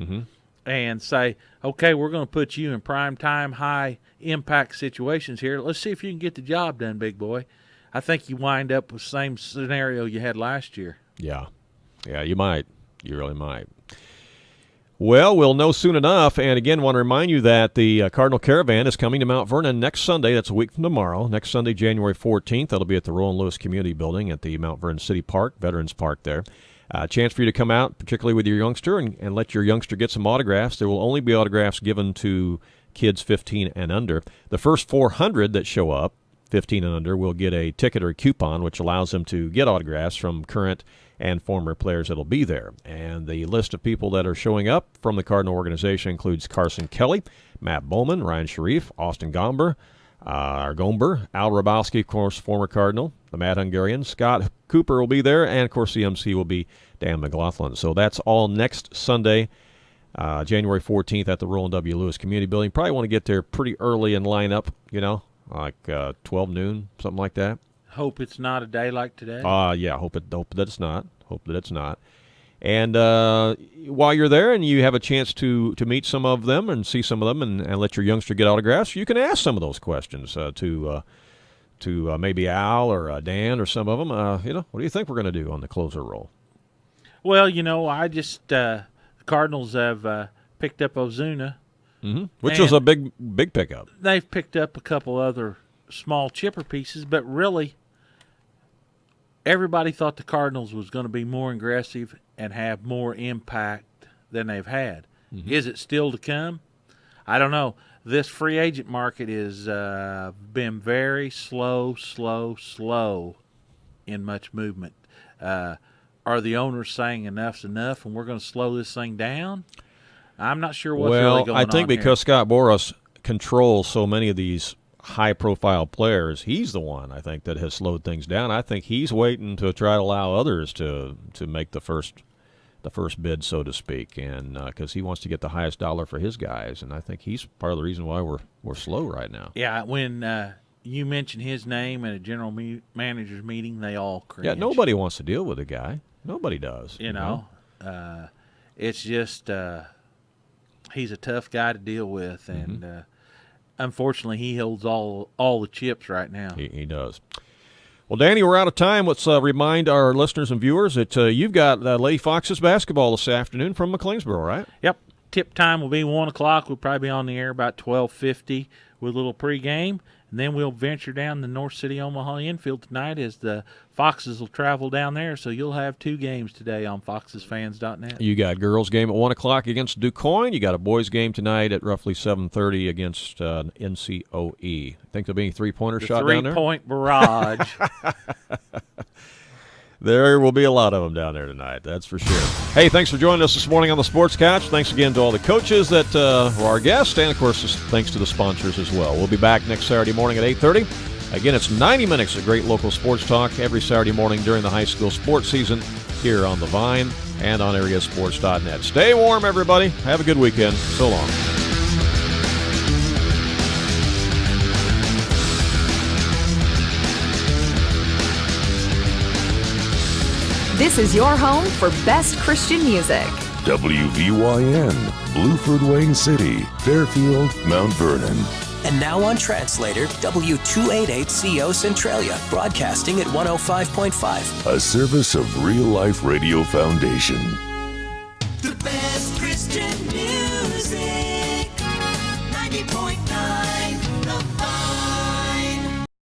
Speaker 4: and say, okay, we're going to put you in prime time, high-impact situations here. Let's see if you can get the job done, big boy. I think you wind up with the same scenario you had last year.
Speaker 3: Yeah, you might. You really might. Well, we'll know soon enough. And again, want to remind you that the Cardinal Caravan is coming to Mount Vernon next Sunday. That's a week from tomorrow. Next Sunday, January 14th. That'll be at the Roland Lewis Community Building at the Mount Vernon City Park, Veterans Park there. A chance for you to come out, particularly with your youngster, and let your youngster get some autographs. There will only be autographs given to kids 15 and under. The first 400 that show up, 15 and under, will get a ticket or a coupon, which allows them to get autographs from current and former players that will be there. And the list of people that are showing up from the Cardinal organization includes Carson Kelly, Matt Bowman, Ryan Sharif, Austin Gomber, Al Rabowski, of course, former Cardinal, the Mad Hungarian, Scott Cooper will be there, and, of course, the MC will be Dan McLaughlin. So that's all next Sunday, January 14th at the Roland W. Lewis Community Building. Probably want to get there pretty early and line up, like 12 noon, something like that.
Speaker 4: Hope it's not a day like today.
Speaker 3: Yeah, hope that it's not. Hope that it's not. And while you're there and you have a chance to meet some of them and see some of them and let your youngster get autographs, you can ask some of those questions to maybe Al or Dan or some of them. What do you think we're going to do on the closer role?
Speaker 4: Well, I just the Cardinals have picked up Ozuna.
Speaker 3: Which was a big pickup.
Speaker 4: They've picked up a couple other small chipper pieces, but really everybody thought the Cardinals was going to be more aggressive and have more impact than they've had. Is it still to come? I don't know. This free agent market has been very slow in much movement. Are the owners saying enough's enough and we're going to slow this thing down? I'm not sure what's really going on.
Speaker 3: I think because Scott Boras controls so many of these high-profile players, he's the one, I think, that has slowed things down. I think he's waiting to try to allow others to make the first bid, so to speak, and because he wants to get the highest dollar for his guys, and I think he's part of the reason why we're slow right now.
Speaker 4: Yeah, when you mention his name at a general manager's meeting, they all cringe.
Speaker 3: Yeah, nobody wants to deal with the guy. Nobody does.
Speaker 4: It's just he's a tough guy to deal with, and unfortunately, he holds all the chips right now.
Speaker 3: He does. Well, Danny, we're out of time. Let's remind our listeners and viewers that you've got Lady Foxes basketball this afternoon from McLeansboro, right?
Speaker 4: Yep. tip time will be 1 o'clock. We'll probably be on the air about 12:50 with a little pregame. And then we'll venture down the North City Omaha infield tonight as the Foxes will travel down there. So you'll have 2 games today on foxesfans.net.
Speaker 3: You got girls' game at 1 o'clock against DuQuoin. You got a boys' game tonight at roughly 7:30 against NCOE. I think there'll be a three-pointer shot down there.
Speaker 4: 3-point barrage.
Speaker 3: There will be a lot of them down there tonight, that's for sure. Hey, thanks for joining us this morning on the Sports Couch. Thanks again to all the coaches that were our guests, and, of course, thanks to the sponsors as well. We'll be back next Saturday morning at 8:30. Again, it's 90 minutes of great local sports talk every Saturday morning during the high school sports season here on The Vine and on AreaSports.net. Stay warm, everybody. Have a good weekend. So long.
Speaker 9: This is your home for best Christian music.
Speaker 6: WVYN, Blueford, Wayne City, Fairfield, Mount Vernon.
Speaker 10: And now on Translator, W288CO Centralia, broadcasting at 105.5.
Speaker 6: A service of Real Life Radio Foundation.
Speaker 2: The best Christian